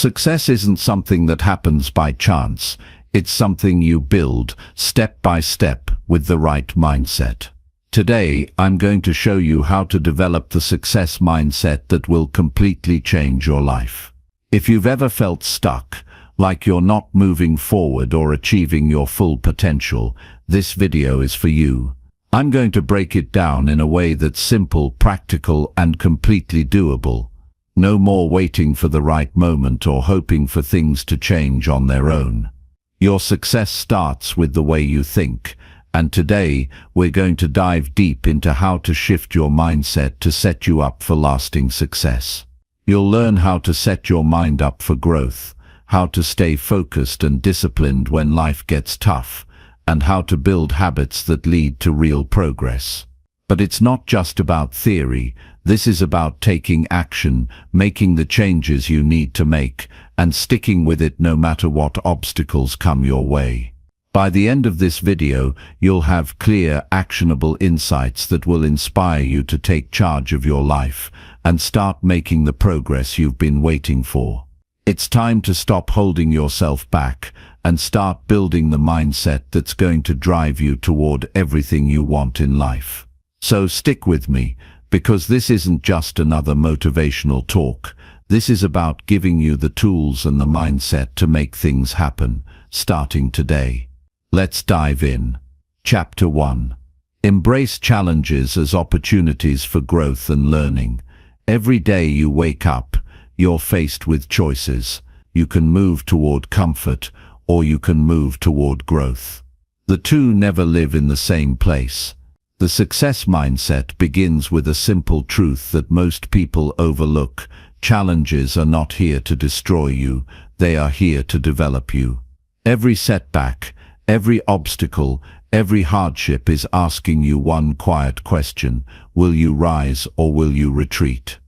Success isn't something that happens by chance. It's something you build step by step with the right mindset. Today, I'm going to show you how to develop the success mindset that will completely change your life. If you've ever felt stuck, like you're not moving forward or achieving your full potential, this video is for you. I'm going to break it down in a way that's simple, practical, and completely doable. No more waiting for the right moment or hoping for things to change on their own. Your success starts with the way you think, and today we're going to dive deep into how to shift your mindset to set you up for lasting success. You'll learn how to set your mind up for growth, how to stay focused and disciplined when life gets tough, and how to build habits that lead to real progress. But it's not just about theory. This is about taking action, making the changes you need to make, and sticking with it no matter what obstacles come your way. By the end of this video, you'll have clear, actionable insights that will inspire you to take charge of your life and start making the progress you've been waiting for. It's time to stop holding yourself back and start building the mindset that's going to drive you toward everything you want in life. So stick with me, because this isn't just another motivational talk. This is about giving you the tools and the mindset to make things happen, starting today. Let's dive in. Chapter 1. Embrace challenges as opportunities for growth and learning. Every day you wake up, you're faced with choices. You can move toward comfort, or you can move toward growth. The two never live in the same place. The success mindset begins with a simple truth that most people overlook. Challenges are not here to destroy you, they are here to develop you. Every setback, every obstacle, every hardship is asking you one quiet question: will you rise or will you retreat?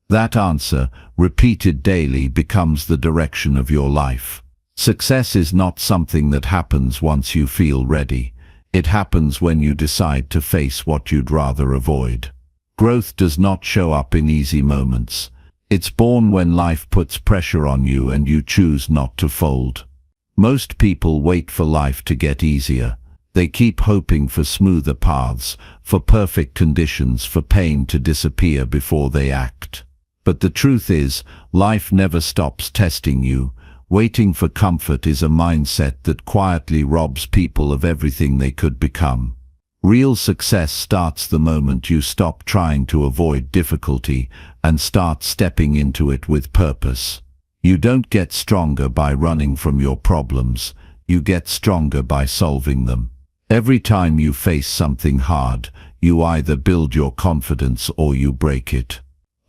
That answer, repeated daily, becomes the direction of your life. Success is not something that happens once you feel ready. It happens when you decide to face what you'd rather avoid. Growth does not show up in easy moments. It's born when life puts pressure on you and you choose not to fold. Most people wait for life to get easier. They keep hoping for smoother paths, for perfect conditions, for pain to disappear before they act. But the truth is, life never stops testing you. Waiting for comfort is a mindset that quietly robs people of everything they could become. Real success starts the moment you stop trying to avoid difficulty and start stepping into it with purpose. You don't get stronger by running from your problems. You get stronger by solving them. Every time you face something hard, you either build your confidence or you break it.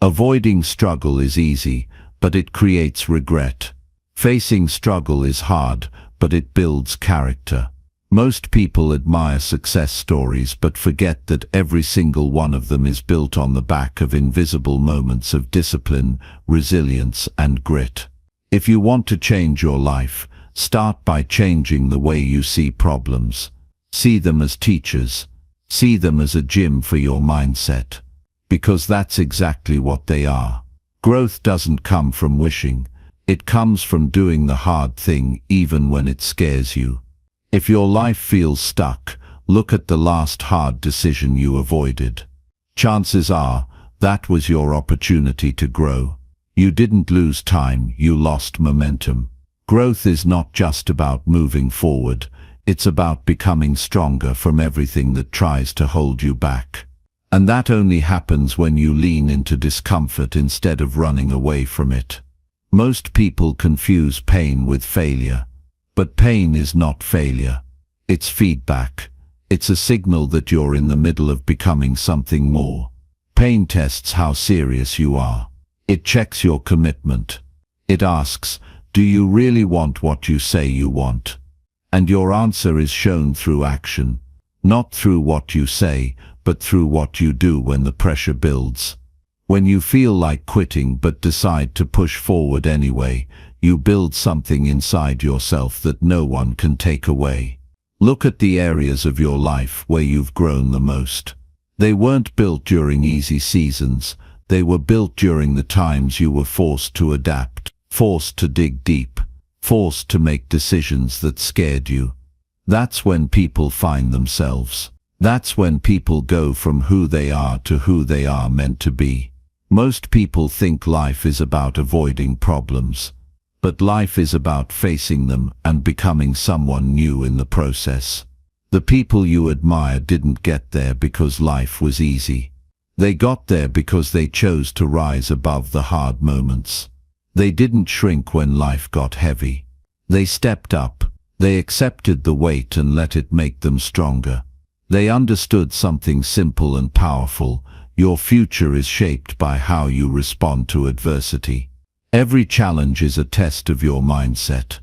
Avoiding struggle is easy, but it creates regret. Facing struggle is hard, but it builds character. Most people admire success stories but forget that every single one of them is built on the back of invisible moments of discipline, resilience, and grit. If you want to change your life, start by changing the way you see problems. See them as teachers. See them as a gym for your mindset. Because that's exactly what they are. Growth doesn't come from wishing. It comes from doing the hard thing even when it scares you. If your life feels stuck, look at the last hard decision you avoided. Chances are, that was your opportunity to grow. You didn't lose time, you lost momentum. Growth is not just about moving forward, it's about becoming stronger from everything that tries to hold you back. And that only happens when you lean into discomfort instead of running away from it. Most people confuse pain with failure. But pain is not failure. It's feedback. It's a signal that you're in the middle of becoming something more. Pain tests how serious you are. It checks your commitment. It asks, do you really want what you say you want? And your answer is shown through action. Not through what you say, but through what you do when the pressure builds. When you feel like quitting but decide to push forward anyway, you build something inside yourself that no one can take away. Look at the areas of your life where you've grown the most. They weren't built during easy seasons. They were built during the times you were forced to adapt, forced to dig deep, forced to make decisions that scared you. That's when people find themselves. That's when people go from who they are to who they are meant to be. Most people think life is about avoiding problems, but life is about facing them and becoming someone new in the process. The people you admire didn't get there because life was easy. They got there because they chose to rise above the hard moments. They didn't shrink when life got heavy. They stepped up. They accepted the weight and let it make them stronger. They understood something simple and powerful. Your future is shaped by how you respond to adversity. Every challenge is a test of your mindset.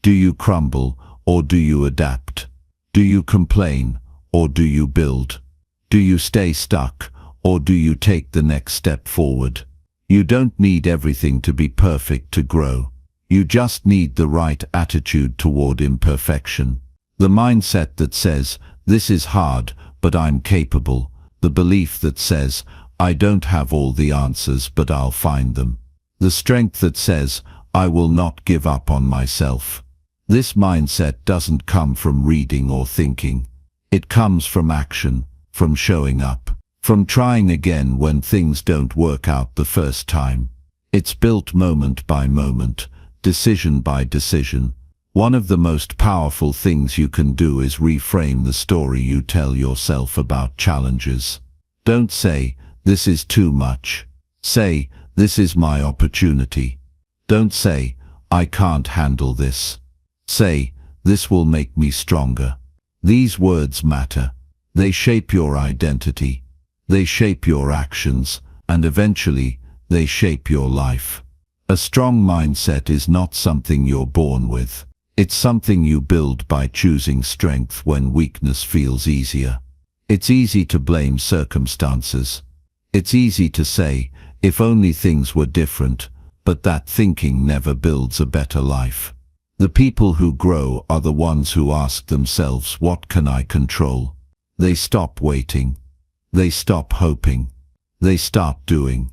Do you crumble or do you adapt? Do you complain or do you build? Do you stay stuck or do you take the next step forward? You don't need everything to be perfect to grow. You just need the right attitude toward imperfection. The mindset that says, "This is hard, but I'm capable." The belief that says, "I don't have all the answers, but I'll find them." The strength that says, "I will not give up on myself." This mindset doesn't come from reading or thinking. It comes from action, from showing up, from trying again when things don't work out the first time. It's built moment by moment, decision by decision. One of the most powerful things you can do is reframe the story you tell yourself about challenges. Don't say, "This is too much." Say, "This is my opportunity." Don't say, "I can't handle this." Say, "This will make me stronger." These words matter. They shape your identity. They shape your actions, and eventually, they shape your life. A strong mindset is not something you're born with. It's something you build by choosing strength when weakness feels easier. It's easy to blame circumstances. It's easy to say, "If only things were different," but that thinking never builds a better life. The people who grow are the ones who ask themselves, "What can I control?" They stop waiting. They stop hoping. They start doing.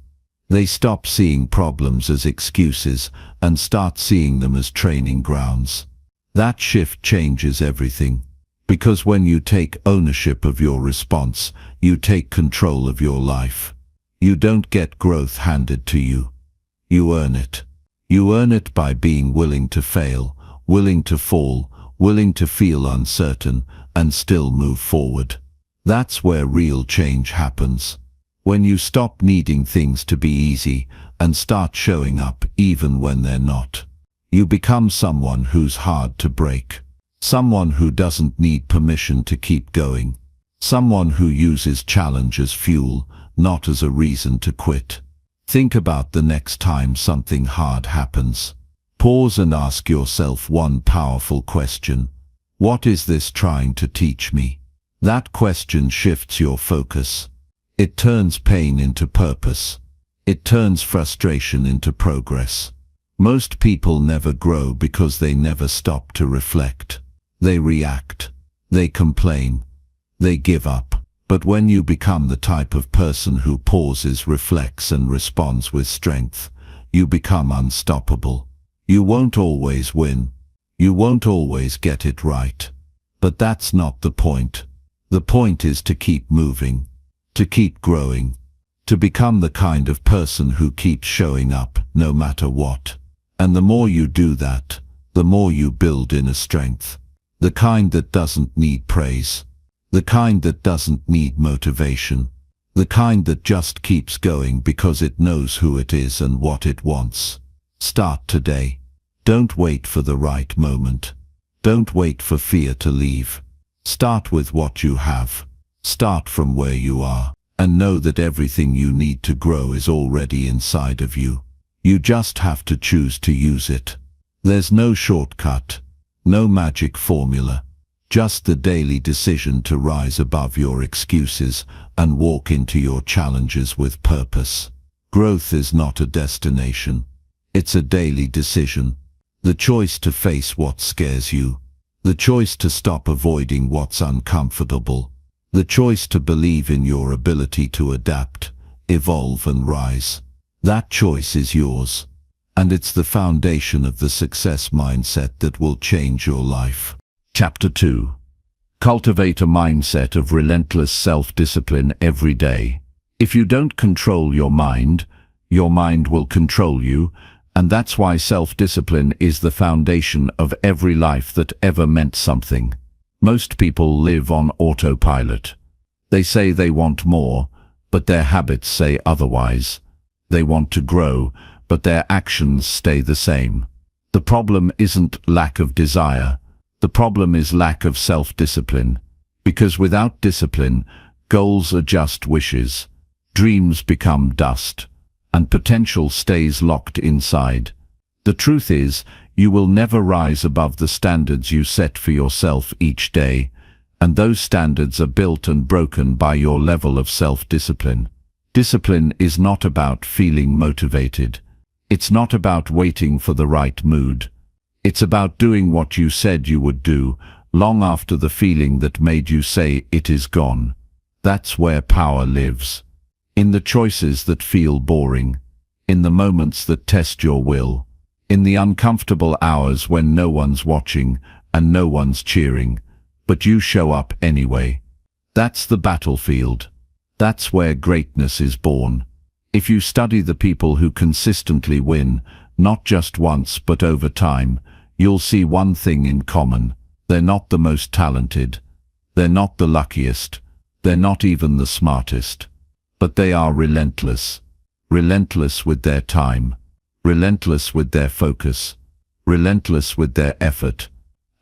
They stop seeing problems as excuses and start seeing them as training grounds. That shift changes everything. Because when you take ownership of your response, you take control of your life. You don't get growth handed to you. You earn it. You earn it by being willing to fail, willing to fall, willing to feel uncertain, and still move forward. That's where real change happens. When you stop needing things to be easy and start showing up even when they're not. You become someone who's hard to break. Someone who doesn't need permission to keep going. Someone who uses challenge as fuel, not as a reason to quit. Think about the next time something hard happens. Pause and ask yourself one powerful question. What is this trying to teach me? That question shifts your focus. It turns pain into purpose. It turns frustration into progress. Most people never grow because they never stop to reflect. They react. They complain. They give up. But when you become the type of person who pauses, reflects, and responds with strength, you become unstoppable. You won't always win. You won't always get it right. But that's not the point. The point is to keep moving, to keep growing, to become the kind of person who keeps showing up no matter what. And the more you do that, the more you build inner strength. The kind that doesn't need praise. The kind that doesn't need motivation. The kind that just keeps going because it knows who it is and what it wants. Start today. Don't wait for the right moment. Don't wait for fear to leave. Start with what you have. Start from where you are, and know that everything you need to grow is already inside of you. You just have to choose to use it. There's no shortcut, no magic formula, just the daily decision to rise above your excuses and walk into your challenges with purpose. Growth is not a destination. It's a daily decision. The choice to face what scares you. The choice to stop avoiding what's uncomfortable. The choice to believe in your ability to adapt, evolve, and rise. That choice is yours. And it's the foundation of the success mindset that will change your life. Chapter 2. Cultivate a mindset of relentless self-discipline every day. If you don't control your mind will control you, and that's why self-discipline is the foundation of every life that ever meant something. Most people live on autopilot. They say they want more, but their habits say otherwise. They want to grow, but their actions stay the same. The problem isn't lack of desire. The problem is lack of self-discipline. Because without discipline, goals are just wishes. Dreams become dust, and potential stays locked inside. The truth is, you will never rise above the standards you set for yourself each day, and those standards are built and broken by your level of self-discipline. Discipline is not about feeling motivated. It's not about waiting for the right mood. It's about doing what you said you would do, long after the feeling that made you say it is gone. That's where power lives. In the choices that feel boring, in the moments that test your will, in the uncomfortable hours when no one's watching and no one's cheering, but you show up anyway. That's the battlefield. That's where greatness is born. If you study the people who consistently win, not just once but over time, you'll see one thing in common. They're not the most talented. They're not the luckiest. They're not even the smartest. But they are relentless. Relentless with their time. Relentless with their focus. Relentless with their effort.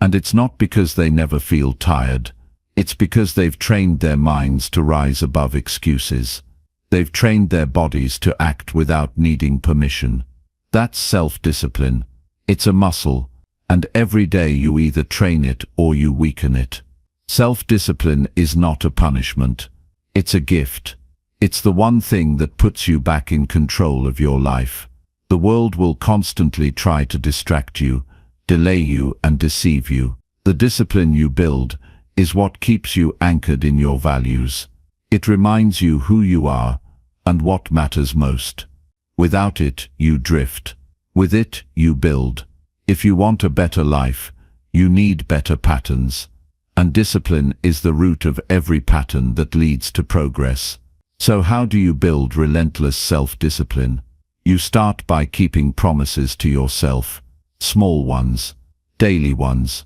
And it's not because they never feel tired. It's because they've trained their minds to rise above excuses. They've trained their bodies to act without needing permission. That's self-discipline. It's a muscle, and every day you either train it or you weaken it. Self-discipline is not a punishment. It's a gift. It's the one thing that puts you back in control of your life. The world will constantly try to distract you, delay you, and deceive you. The discipline you build is what keeps you anchored in your values. It reminds you who you are and what matters most. Without it, you drift. With it, you build. If you want a better life, you need better patterns. And discipline is the root of every pattern that leads to progress. So how do you build relentless self-discipline? You start by keeping promises to yourself. Small ones, daily ones.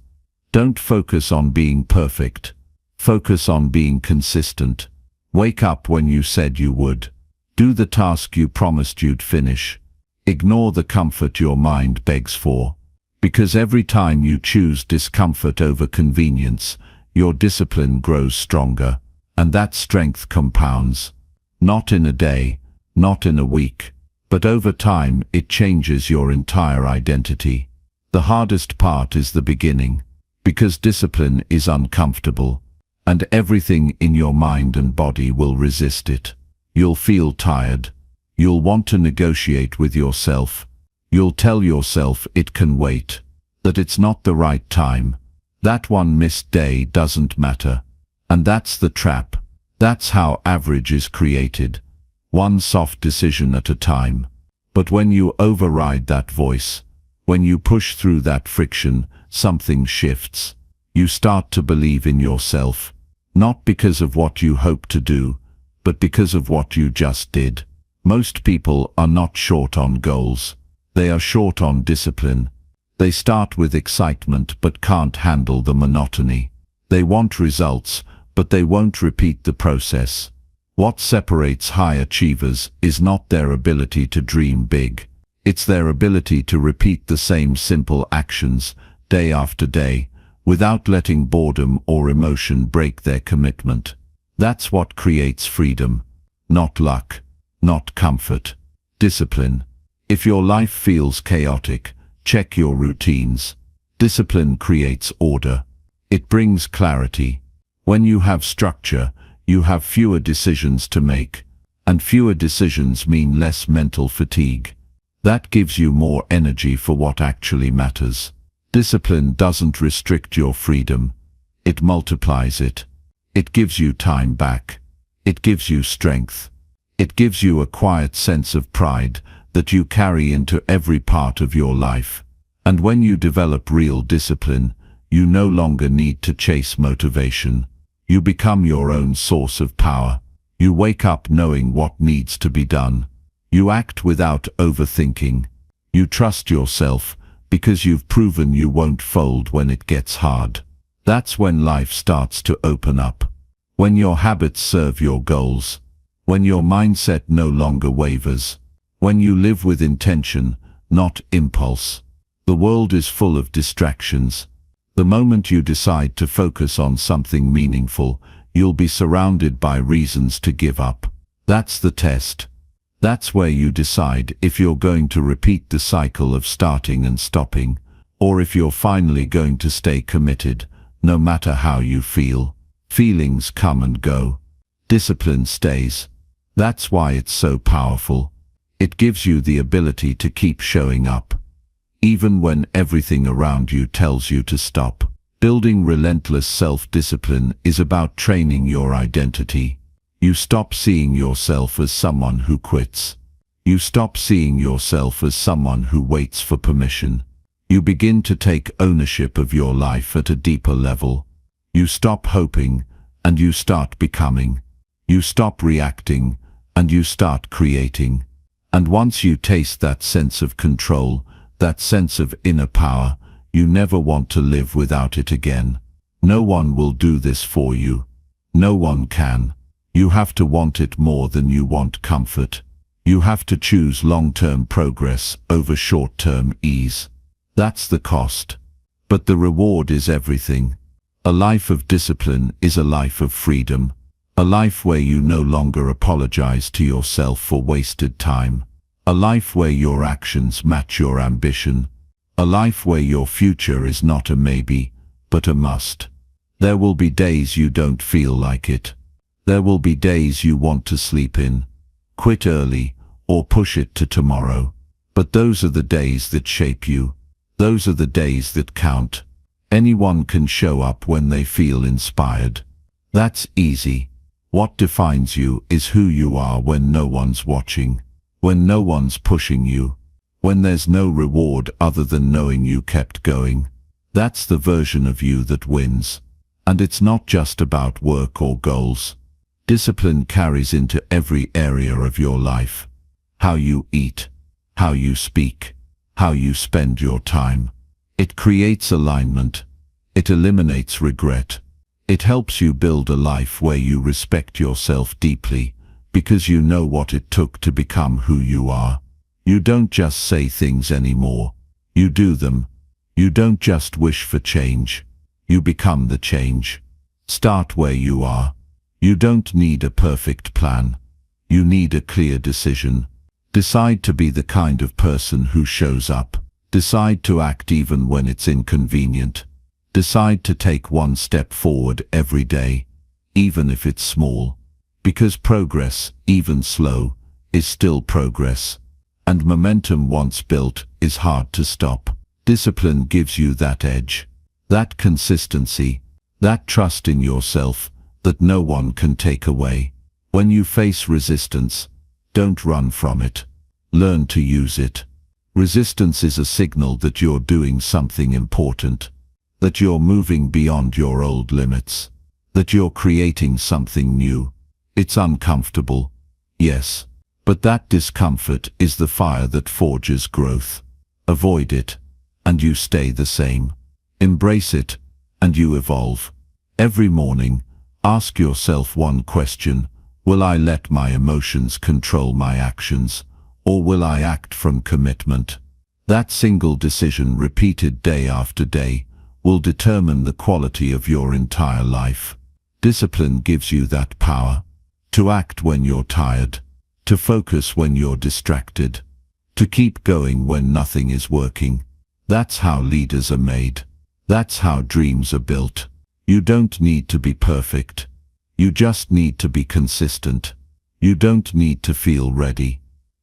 Don't focus on being perfect. Focus on being consistent. Wake up when you said you would. Do the task you promised you'd finish. Ignore the comfort your mind begs for. Because every time you choose discomfort over convenience, your discipline grows stronger. And that strength compounds. Not in a day, not in a week, but over time it changes your entire identity. The hardest part is the beginning, because discipline is uncomfortable, and everything in your mind and body will resist it. You'll feel tired. You'll want to negotiate with yourself. You'll tell yourself it can wait, that it's not the right time. That one missed day doesn't matter. And that's the trap. That's how average is created. One soft decision at a time. But when you override that voice, when you push through that friction, something shifts. You start to believe in yourself, not because of what you hope to do, but because of what you just did. Most people are not short on goals. They are short on discipline. They start with excitement but can't handle the monotony. They want results, but they won't repeat the process. What separates high achievers is not their ability to dream big. It's their ability to repeat the same simple actions, day after day, without letting boredom or emotion break their commitment. That's what creates freedom. Not luck, not comfort. Discipline. If your life feels chaotic, check your routines. Discipline creates order. It brings clarity. When you have structure, you have fewer decisions to make, and fewer decisions mean less mental fatigue. That gives you more energy for what actually matters. Discipline doesn't restrict your freedom. It multiplies it. It gives you time back. It gives you strength. It gives you a quiet sense of pride that you carry into every part of your life. And when you develop real discipline, you no longer need to chase motivation. You become your own source of power. You wake up knowing what needs to be done. You act without overthinking. You trust yourself because you've proven you won't fold when it gets hard. That's when life starts to open up. When your habits serve your goals. When your mindset no longer wavers. When you live with intention, not impulse. The world is full of distractions. The moment you decide to focus on something meaningful, you'll be surrounded by reasons to give up. That's the test. That's where you decide if you're going to repeat the cycle of starting and stopping, or if you're finally going to stay committed, no matter how you feel. Feelings come and go. Discipline stays. That's why it's so powerful. It gives you the ability to keep showing up, even when everything around you tells you to stop. Building relentless self-discipline is about training your identity. You stop seeing yourself as someone who quits. You stop seeing yourself as someone who waits for permission. You begin to take ownership of your life at a deeper level. You stop hoping, and you start becoming. You stop reacting, and you start creating. And once you taste that sense of control, that sense of inner power, you never want to live without it again. No one will do this for you. No one can. You have to want it more than you want comfort. You have to choose long-term progress over short-term ease. That's the cost. But the reward is everything. A life of discipline is a life of freedom. A life where you no longer apologize to yourself for wasted time. A life where your actions match your ambition. A life where your future is not a maybe, but a must. There will be days you don't feel like it. There will be days you want to sleep in, quit early, or push it to tomorrow. But those are the days that shape you. Those are the days that count. Anyone can show up when they feel inspired. That's easy. What defines you is who you are when no one's watching. When no one's pushing you, when there's no reward other than knowing you kept going. That's the version of you that wins. And it's not just about work or goals. Discipline carries into every area of your life. How you eat, how you speak, how you spend your time. It creates alignment. It eliminates regret. It helps you build a life where you respect yourself deeply, because you know what it took to become who you are. You don't just say things anymore. You do them. You don't just wish for change. You become the change. Start where you are. You don't need a perfect plan. You need a clear decision. Decide to be the kind of person who shows up. Decide to act even when it's inconvenient. Decide to take one step forward every day, even if it's small. Because progress, even slow, is still progress. And momentum once built is hard to stop. Discipline gives you that edge, that consistency, that trust in yourself that no one can take away. When you face resistance, don't run from it. Learn to use it. Resistance is a signal that you're doing something important, that you're moving beyond your old limits, that you're creating something new. It's uncomfortable, yes, but that discomfort is the fire that forges growth. Avoid it, and you stay the same. Embrace it, and you evolve. Every morning, ask yourself one question: will I let my emotions control my actions, or will I act from commitment? That single decision, repeated day after day, will determine the quality of your entire life. Discipline gives you that power. To act when you're tired, to focus when you're distracted, to keep going when nothing is working. That's how leaders are made. That's how dreams are built. You don't need to be perfect. You just need to be consistent. You don't need to feel ready.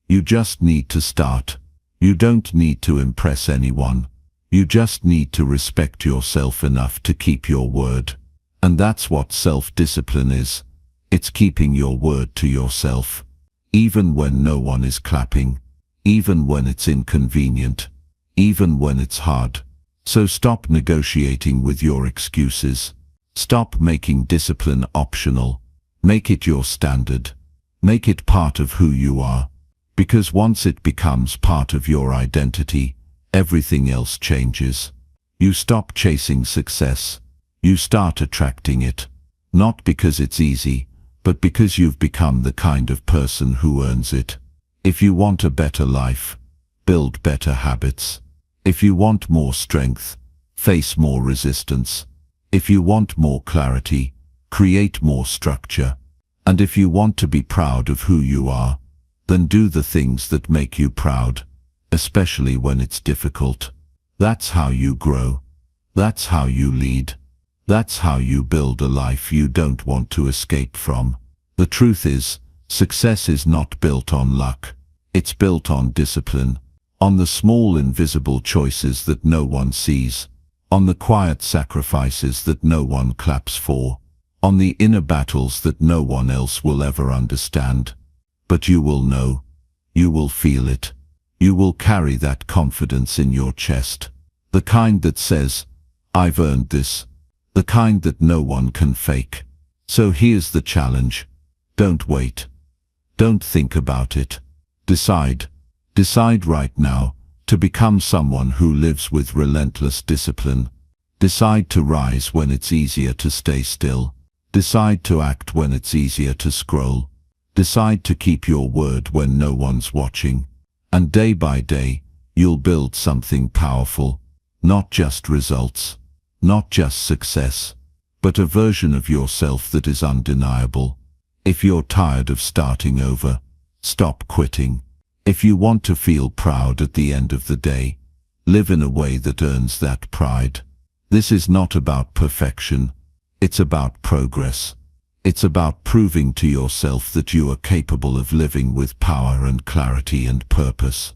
You just need to start. You don't need to impress anyone. You just need to respect yourself enough to keep your word. And that's what self-discipline is. It's keeping your word to yourself. Even when no one is clapping. even when it's inconvenient, even when it's hard. So stop negotiating with your excuses. Stop making discipline optional. Make it your standard. Make it part of who you are. Because once it becomes part of your identity, everything else changes. You stop chasing success. You start attracting it. Not because it's easy, but because you've become the kind of person who earns it. If you want a better life, build better habits. If you want more strength, face more resistance. If you want more clarity, create more structure. And if you want to be proud of who you are, then do the things that make you proud, especially when it's difficult. That's how you grow. That's how you lead. That's how you build a life you don't want to escape from. The truth is, success is not built on luck. It's built on discipline, on the small invisible choices that no one sees, on the quiet sacrifices that no one claps for, on the inner battles that no one else will ever understand. But you will know. You will feel it. You will carry that confidence in your chest. The kind that says, I've earned this. The kind that no one can fake. So here's the challenge. Don't wait. Don't think about it. Decide. Decide right now to become someone who lives with relentless discipline. Decide to rise when it's easier to stay still. Decide to act when it's easier to scroll. Decide to keep your word when no one's watching. And day by day, you'll build something powerful. Not just results. Not just success. But a version of yourself that is undeniable. If you're tired of starting over, stop quitting. If you want to feel proud at the end of the day, live in a way that earns that pride. This is not about perfection. It's about progress. It's about proving to yourself that you are capable of living with power and clarity and purpose.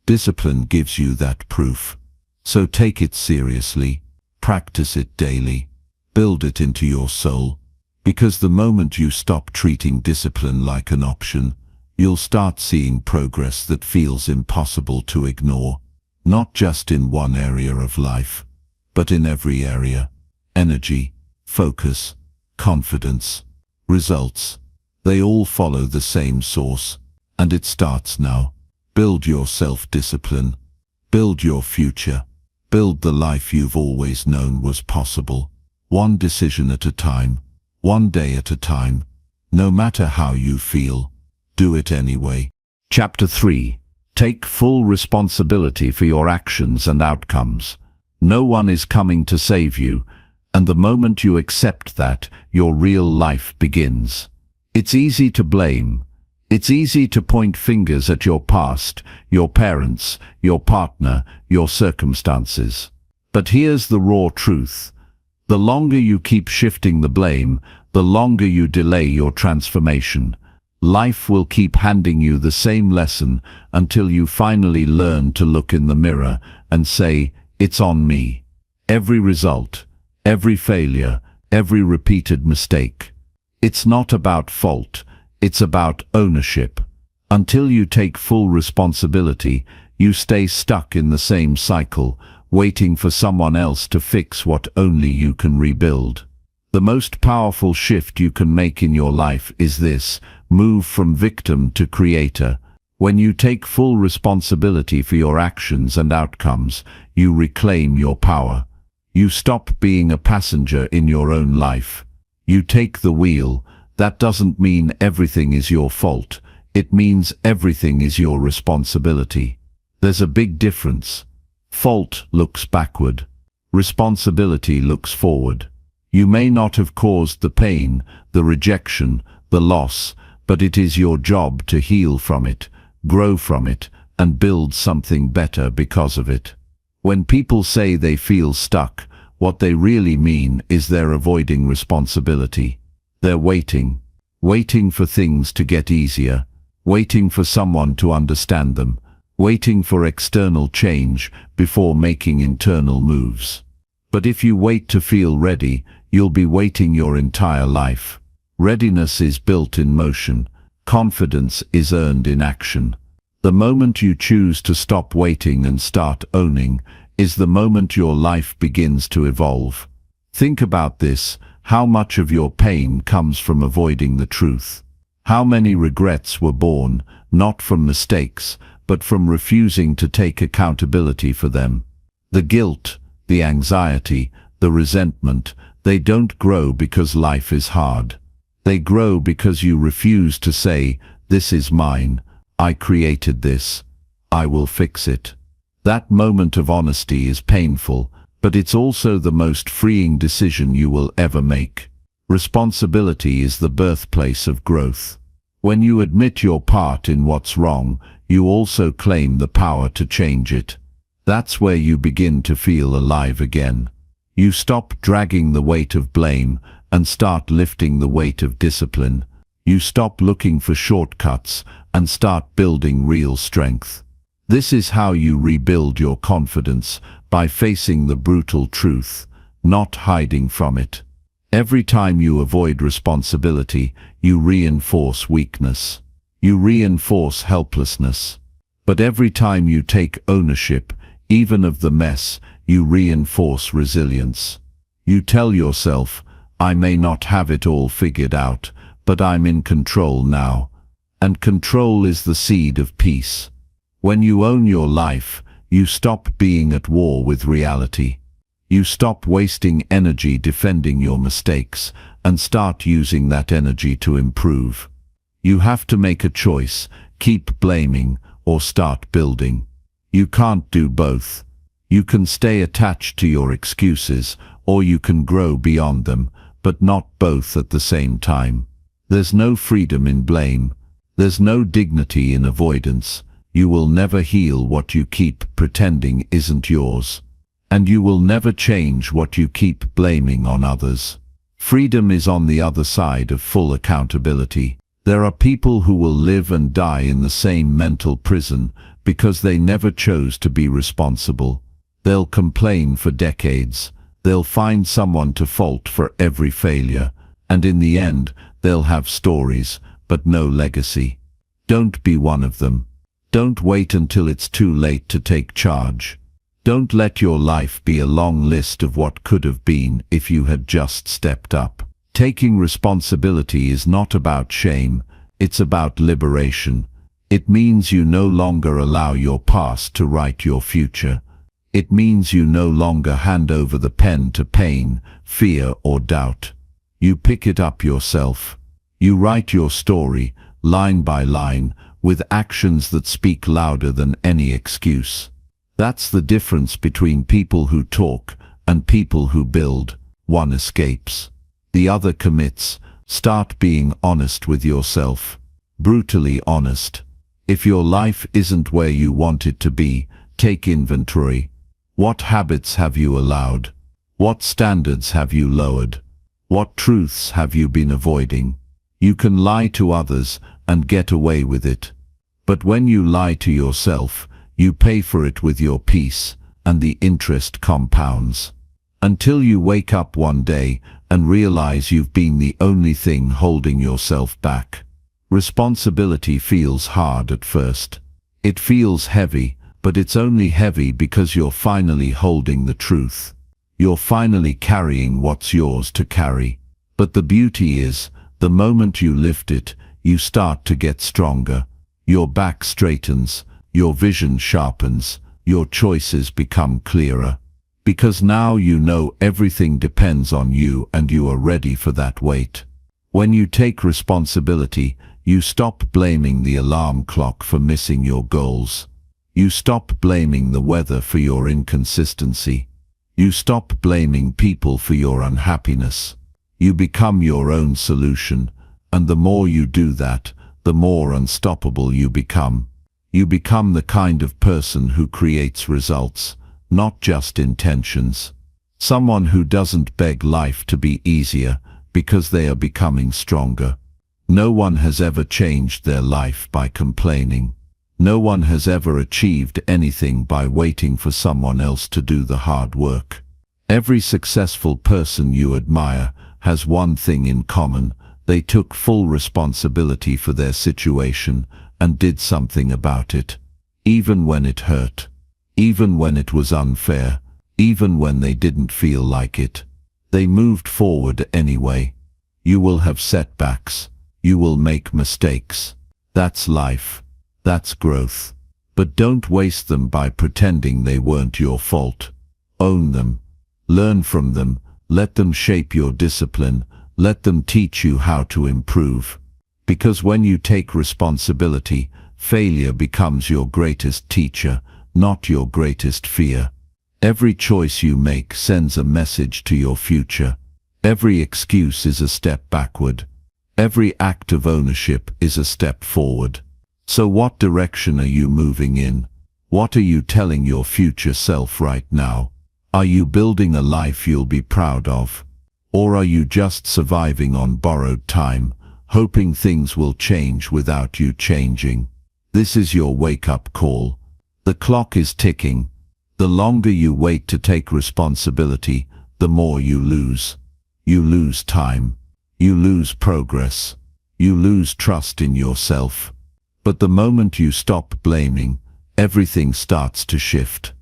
Discipline gives you that proof. So take it seriously. Practice it daily. Build it into your soul. Because the moment you stop treating discipline like an option, you'll start seeing progress that feels impossible to ignore. Not just in one area of life, but in every area. Energy, focus, confidence, results. They all follow the same source. And it starts now. Build your self-discipline. Build your future. Build the life you've always known was possible. One decision at a time. One day at a time. No matter how you feel, do it anyway. Chapter 3. Take full responsibility for your actions and outcomes. No one is coming to save you, and the moment you accept that, your real life begins. It's easy to blame. It's easy to point fingers at your past, your parents, your partner, your circumstances. But here's the raw truth. The longer you keep shifting the blame, the longer you delay your transformation. Life will keep handing you the same lesson until you finally learn to look in the mirror and say, it's on me. Every result, every failure, every repeated mistake. It's not about fault, it's about ownership. Until you take full responsibility, you stay stuck in the same cycle, waiting for someone else to fix what only you can rebuild. The most powerful shift you can make in your life is this: move from victim to creator. When you take full responsibility for your actions and outcomes, you reclaim your power. You stop being a passenger in your own life. You take the wheel. That doesn't mean everything is your fault. It means everything is your responsibility. There's a big difference. Fault looks backward. Responsibility looks forward. You may not have caused the pain, the rejection, the loss, but it is your job to heal from it, grow from it, and build something better because of it. When people say they feel stuck, what they really mean is they're avoiding responsibility. They're waiting for things to get easier, waiting for someone to understand them, waiting for external change before making internal moves. But if you wait to feel ready, you'll be waiting your entire life. Readiness is built in motion. Confidence is earned in action. The moment you choose to stop waiting and start owning is the moment your life begins to evolve. Think about this. How much of your pain comes from avoiding the truth? How many regrets were born, not from mistakes, but from refusing to take accountability for them? The guilt, the anxiety, the resentment, they don't grow because life is hard. They grow because you refuse to say, "This is mine. I created this. I will fix it." That moment of honesty is painful, but it's also the most freeing decision you will ever make. Responsibility is the birthplace of growth. When you admit your part in what's wrong, you also claim the power to change it. That's where you begin to feel alive again. You stop dragging the weight of blame and start lifting the weight of discipline. You stop looking for shortcuts and start building real strength. This is how you rebuild your confidence, by facing the brutal truth, not hiding from it. Every time you avoid responsibility, you reinforce weakness. You reinforce helplessness. But every time you take ownership, even of the mess, you reinforce resilience. You tell yourself, "I may not have it all figured out, but I'm in control now." And control is the seed of peace. When you own your life, you stop being at war with reality. You stop wasting energy defending your mistakes and start using that energy to improve. You have to make a choice: keep blaming or start building. You can't do both. You can stay attached to your excuses, or you can grow beyond them, but not both at the same time. There's no freedom in blame. There's no dignity in avoidance. You will never heal what you keep pretending isn't yours. And you will never change what you keep blaming on others. Freedom is on the other side of full accountability. There are people who will live and die in the same mental prison because they never chose to be responsible. They'll complain for decades. They'll find someone to fault for every failure. And in the end, they'll have stories, but no legacy. Don't be one of them. Don't wait until it's too late to take charge. Don't let your life be a long list of what could have been if you had just stepped up. Taking responsibility is not about shame, it's about liberation. It means you no longer allow your past to write your future. It means you no longer hand over the pen to pain, fear, or doubt. You pick it up yourself. You write your story, line by line, with actions that speak louder than any excuse. That's the difference between people who talk and people who build. One escapes. The other commits. Start being honest with yourself. Brutally honest. If your life isn't where you want it to be, take inventory. What habits have you allowed? What standards have you lowered? What truths have you been avoiding? You can lie to others and get away with it. But when you lie to yourself, you pay for it with your peace, and the interest compounds. Until you wake up one day and realize you've been the only thing holding yourself back. Responsibility feels hard at first. It feels heavy, but it's only heavy because you're finally holding the truth. You're finally carrying what's yours to carry. But the beauty is, the moment you lift it, you start to get stronger. Your back straightens, your vision sharpens, your choices become clearer. Because now you know everything depends on you and you are ready for that weight. When you take responsibility, you stop blaming the alarm clock for missing your goals. You stop blaming the weather for your inconsistency. You stop blaming people for your unhappiness. You become your own solution, and the more you do that, the more unstoppable you become. You become the kind of person who creates results, not just intentions. Someone who doesn't beg life to be easier because they are becoming stronger. No one has ever changed their life by complaining. No one has ever achieved anything by waiting for someone else to do the hard work. Every successful person you admire has one thing in common: they took full responsibility for their situation and did something about it. Even when it hurt. Even when it was unfair. Even when they didn't feel like it. They moved forward anyway. You will have setbacks. You will make mistakes. That's life. That's growth. But don't waste them by pretending they weren't your fault. Own them. Learn from them. Let them shape your discipline. Let them teach you how to improve. Because when you take responsibility, failure becomes your greatest teacher, not your greatest fear. Every choice you make sends a message to your future. Every excuse is a step backward. Every act of ownership is a step forward. So what direction are you moving in? What are you telling your future self right now? Are you building a life you'll be proud of? Or are you just surviving on borrowed time, hoping things will change without you changing? This is your wake-up call. The clock is ticking. The longer you wait to take responsibility, the more you lose. You lose time. You lose progress. You lose trust in yourself. But the moment you stop blaming, everything starts to shift.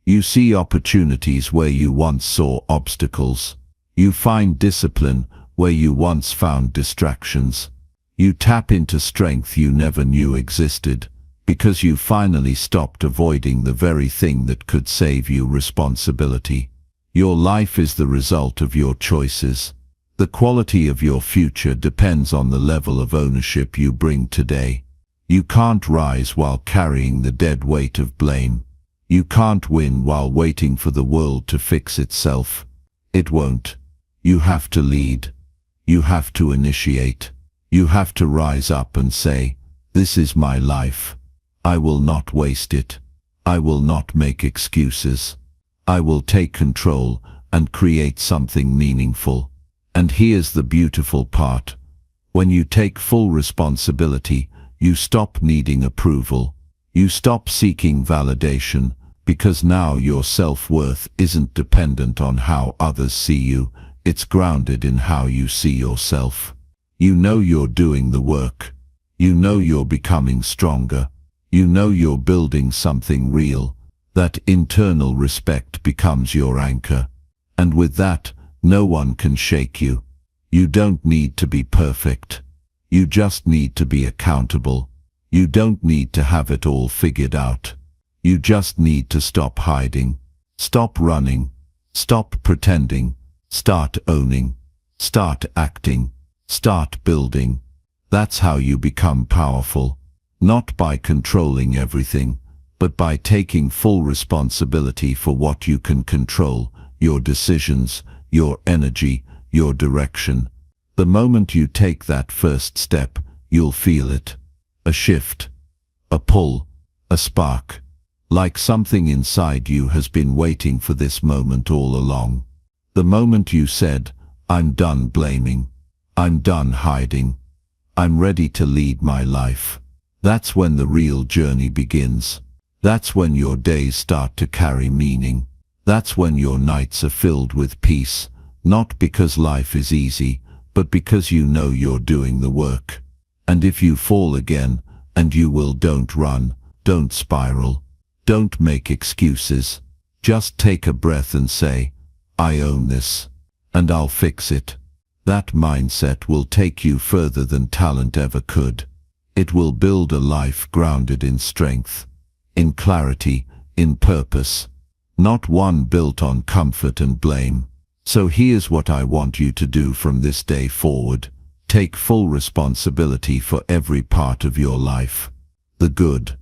You see opportunities where you once saw obstacles. You find discipline where you once found distractions. You tap into strength you never knew existed, because you finally stopped avoiding the very thing that could save you responsibility. Your life is the result of your choices. The quality of your future depends on the level of ownership you bring today. You can't rise while carrying the dead weight of blame. You can't win while waiting for the world to fix itself. It won't. You have to lead. You have to initiate. You have to rise up and say, "This is my life. I will not waste it. I will not make excuses. I will take control and create something meaningful." And here's the beautiful part. When you take full responsibility, you stop needing approval. You stop seeking validation, because now your self-worth isn't dependent on how others see you. It's grounded in how you see yourself. You know you're doing the work. You know you're becoming stronger. You know you're building something real. That internal respect becomes your anchor. And with that, no one can shake you. You don't need to be perfect. You just need to be accountable. You don't need to have it all figured out. You just need to stop hiding. Stop running. Stop pretending. Start owning. Start acting. Start building. That's how you become powerful. Not by controlling everything, but by taking full responsibility for what you can control, your decisions, your energy, your direction. The moment you take that first step, you'll feel it. A shift, a pull, a spark. Like something inside you has been waiting for this moment all along. The moment you said, "I'm done blaming. I'm done hiding. I'm ready to lead my life." That's when the real journey begins. That's when your days start to carry meaning. That's when your nights are filled with peace, not because life is easy, but because you know you're doing the work. And if you fall again, and you will, don't run, don't spiral, don't make excuses. Just take a breath and say, "I own this, and I'll fix it." That mindset will take you further than talent ever could. It will build a life grounded in strength, in clarity, in purpose, not one built on comfort and blame. So here's what I want you to do from this day forward. Take full responsibility for every part of your life. The good,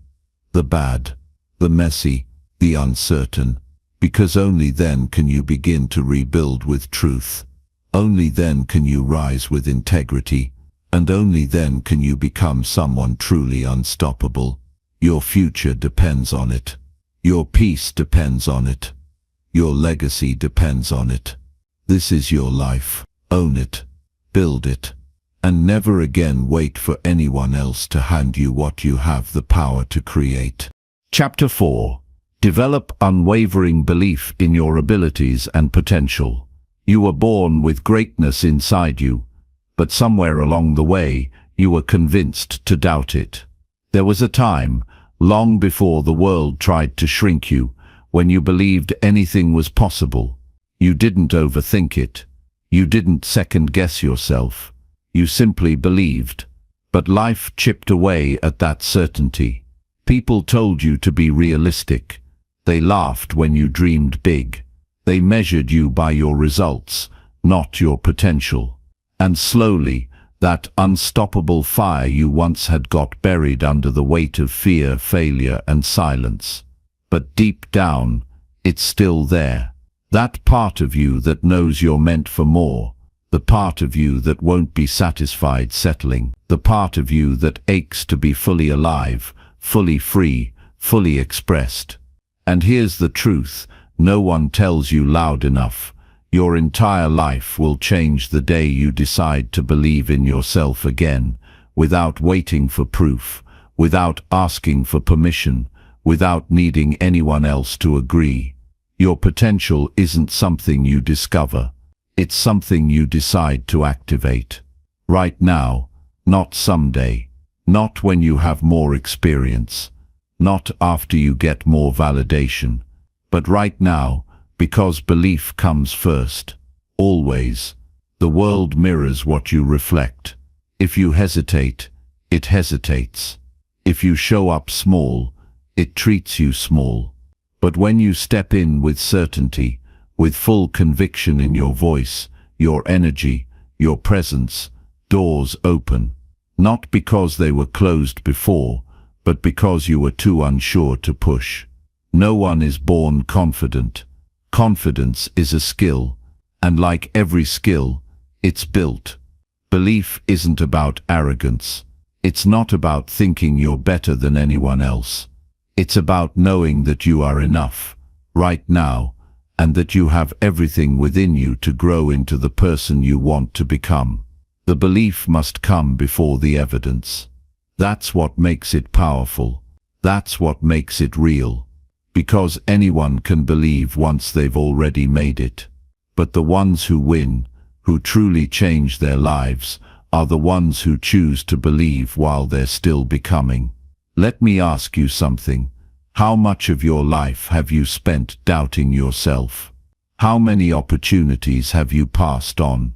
the bad, the messy, the uncertain. Because only then can you begin to rebuild with truth. Only then can you rise with integrity. And only then can you become someone truly unstoppable. Your future depends on it. Your peace depends on it. Your legacy depends on it. This is your life. Own it. Build it. And never again wait for anyone else to hand you what you have the power to create. Chapter 4. Develop unwavering belief in your abilities and potential. You were born with greatness inside you, but somewhere along the way, you were convinced to doubt it. There was a time, long before the world tried to shrink you, when you believed anything was possible. You didn't overthink it. You didn't second-guess yourself. You simply believed. But life chipped away at that certainty. People told you to be realistic. They laughed when you dreamed big. They measured you by your results, not your potential. And slowly, that unstoppable fire you once had got buried under the weight of fear, failure, and silence. But deep down, it's still there. That part of you that knows you're meant for more. The part of you that won't be satisfied settling. The part of you that aches to be fully alive, fully free, fully expressed. And here's the truth, no one tells you loud enough. Your entire life will change the day you decide to believe in yourself again, without waiting for proof, without asking for permission, without needing anyone else to agree. Your potential isn't something you discover. It's something you decide to activate. Right now, not someday, not when you have more experience, not after you get more validation, but right now, because belief comes first. Always. The world mirrors what you reflect. If you hesitate, it hesitates. If you show up small, it treats you small. But when you step in with certainty, with full conviction in your voice, your energy, your presence, doors open. Not because they were closed before, but because you were too unsure to push. No one is born confident. Confidence is a skill, and like every skill, it's built. Belief isn't about arrogance. It's not about thinking you're better than anyone else. It's about knowing that you are enough, right now, and that you have everything within you to grow into the person you want to become. The belief must come before the evidence. That's what makes it powerful. That's what makes it real. Because anyone can believe once they've already made it. But the ones who win, who truly change their lives, are the ones who choose to believe while they're still becoming. Let me ask you something. How much of your life have you spent doubting yourself? How many opportunities have you passed on?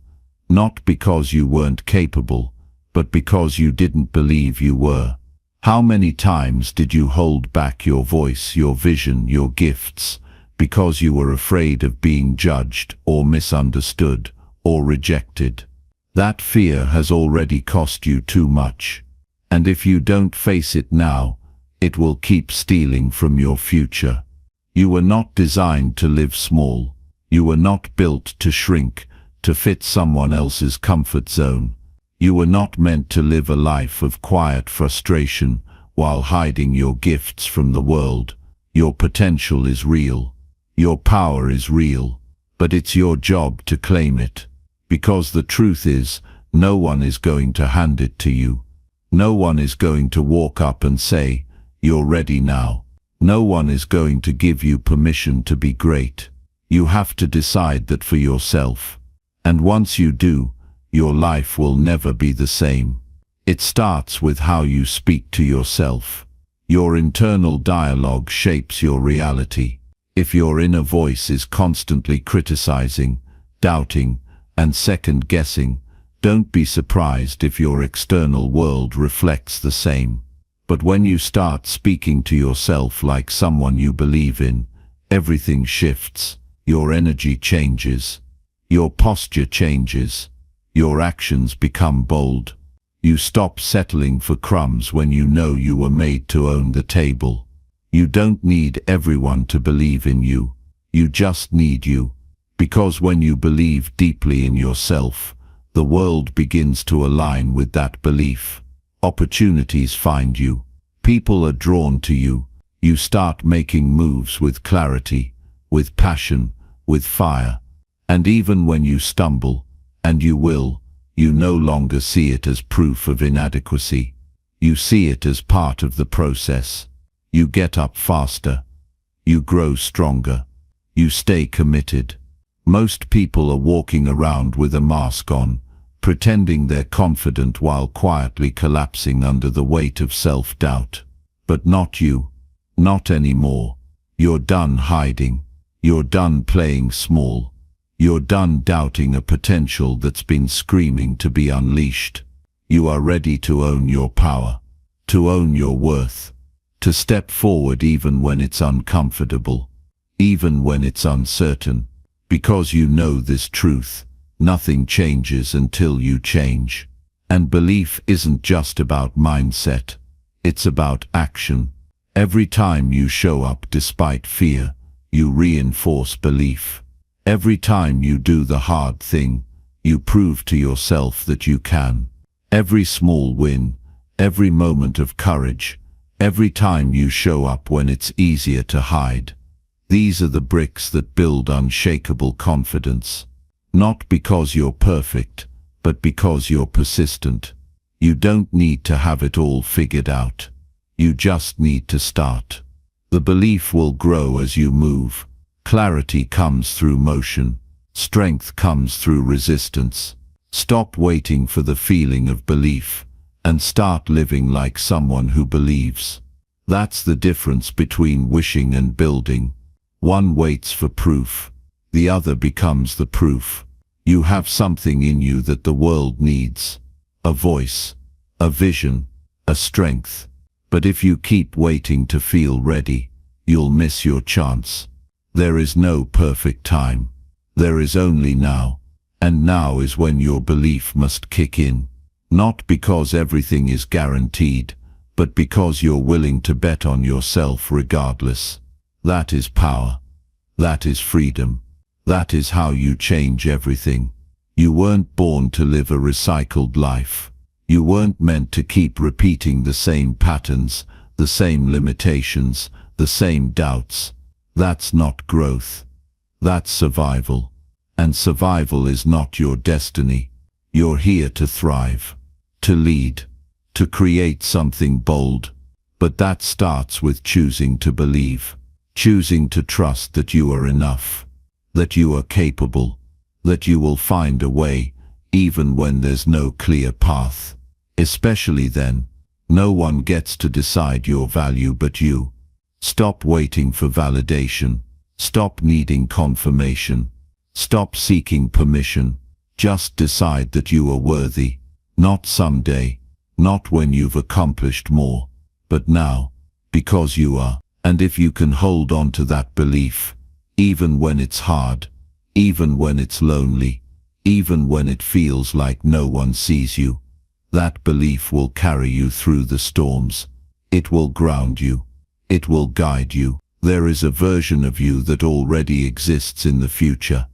Not because you weren't capable, but because you didn't believe you were. How many times did you hold back your voice, your vision, your gifts, because you were afraid of being judged or misunderstood or rejected? That fear has already cost you too much. And if you don't face it now, it will keep stealing from your future. You were not designed to live small. You were not built to shrink, to fit someone else's comfort zone. You were not meant to live a life of quiet frustration while hiding your gifts from the world. Your potential is real. Your power is real. But it's your job to claim it. Because the truth is, no one is going to hand it to you. No one is going to walk up and say, "You're ready now." No one is going to give you permission to be great. You have to decide that for yourself. And once you do, your life will never be the same. It starts with how you speak to yourself. Your internal dialogue shapes your reality. If your inner voice is constantly criticizing, doubting, and second-guessing, don't be surprised if your external world reflects the same. But when you start speaking to yourself like someone you believe in, everything shifts. Your energy changes. Your posture changes. Your actions become bold. You stop settling for crumbs when you know you were made to own the table. You don't need everyone to believe in you. You just need you. Because when you believe deeply in yourself, the world begins to align with that belief. Opportunities find you. People are drawn to you. You start making moves with clarity, with passion, with fire. And even when you stumble, and you will, you no longer see it as proof of inadequacy. You see it as part of the process. You get up faster. You grow stronger. You stay committed. Most people are walking around with a mask on, pretending they're confident while quietly collapsing under the weight of self-doubt. But not you. Not anymore. You're done hiding. You're done playing small. You're done doubting a potential that's been screaming to be unleashed. You are ready to own your power, to own your worth, to step forward even when it's uncomfortable, even when it's uncertain, because you know this truth: nothing changes until you change. And belief isn't just about mindset, it's about action. Every time you show up despite fear, you reinforce belief. Every time you do the hard thing, you prove to yourself that you can. Every small win, every moment of courage, every time you show up when it's easier to hide. These are the bricks that build unshakable confidence. Not because you're perfect, but because you're persistent. You don't need to have it all figured out. You just need to start. The belief will grow as you move. Clarity comes through motion. Strength comes through resistance. Stop waiting for the feeling of belief and start living like someone who believes. That's the difference between wishing and building. One waits for proof. The other becomes the proof. You have something in you that the world needs. A voice, a vision, a strength. But if you keep waiting to feel ready, you'll miss your chance. There is no perfect time. There is only now. And now is when your belief must kick in. Not because everything is guaranteed, but because you're willing to bet on yourself regardless. That is power. That is freedom. That is how you change everything. You weren't born to live a recycled life. You weren't meant to keep repeating the same patterns, the same limitations, the same doubts. That's not growth. That's survival. And survival is not your destiny. You're here to thrive, to lead, to create something bold. But that starts with choosing to believe, choosing to trust that you are enough, that you are capable, that you will find a way, even when there's no clear path. Especially then, no one gets to decide your value but you. Stop waiting for validation. Stop needing confirmation. Stop seeking permission. Just decide that you are worthy. Not someday, not when you've accomplished more, but now, because you are. And if you can hold on to that belief, even when it's hard, even when it's lonely, even when it feels like no one sees you, that belief will carry you through the storms. It will ground you. It will guide you. There is a version of you that already exists in the future.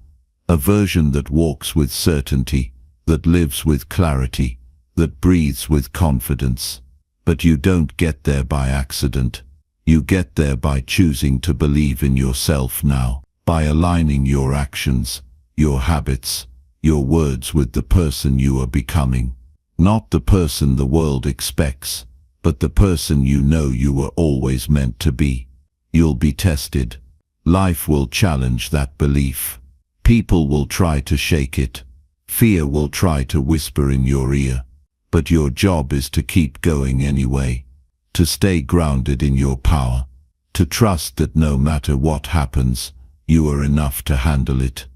A version that walks with certainty, that lives with clarity, that breathes with confidence. But you don't get there by accident. You get there by choosing to believe in yourself now, by aligning your actions, your habits, your words with the person you are becoming. Not the person the world expects, but the person you know you were always meant to be. You'll be tested. Life will challenge that belief. People will try to shake it. Fear will try to whisper in your ear. But your job is to keep going anyway. To stay grounded in your power. To trust that no matter what happens, you are enough to handle it.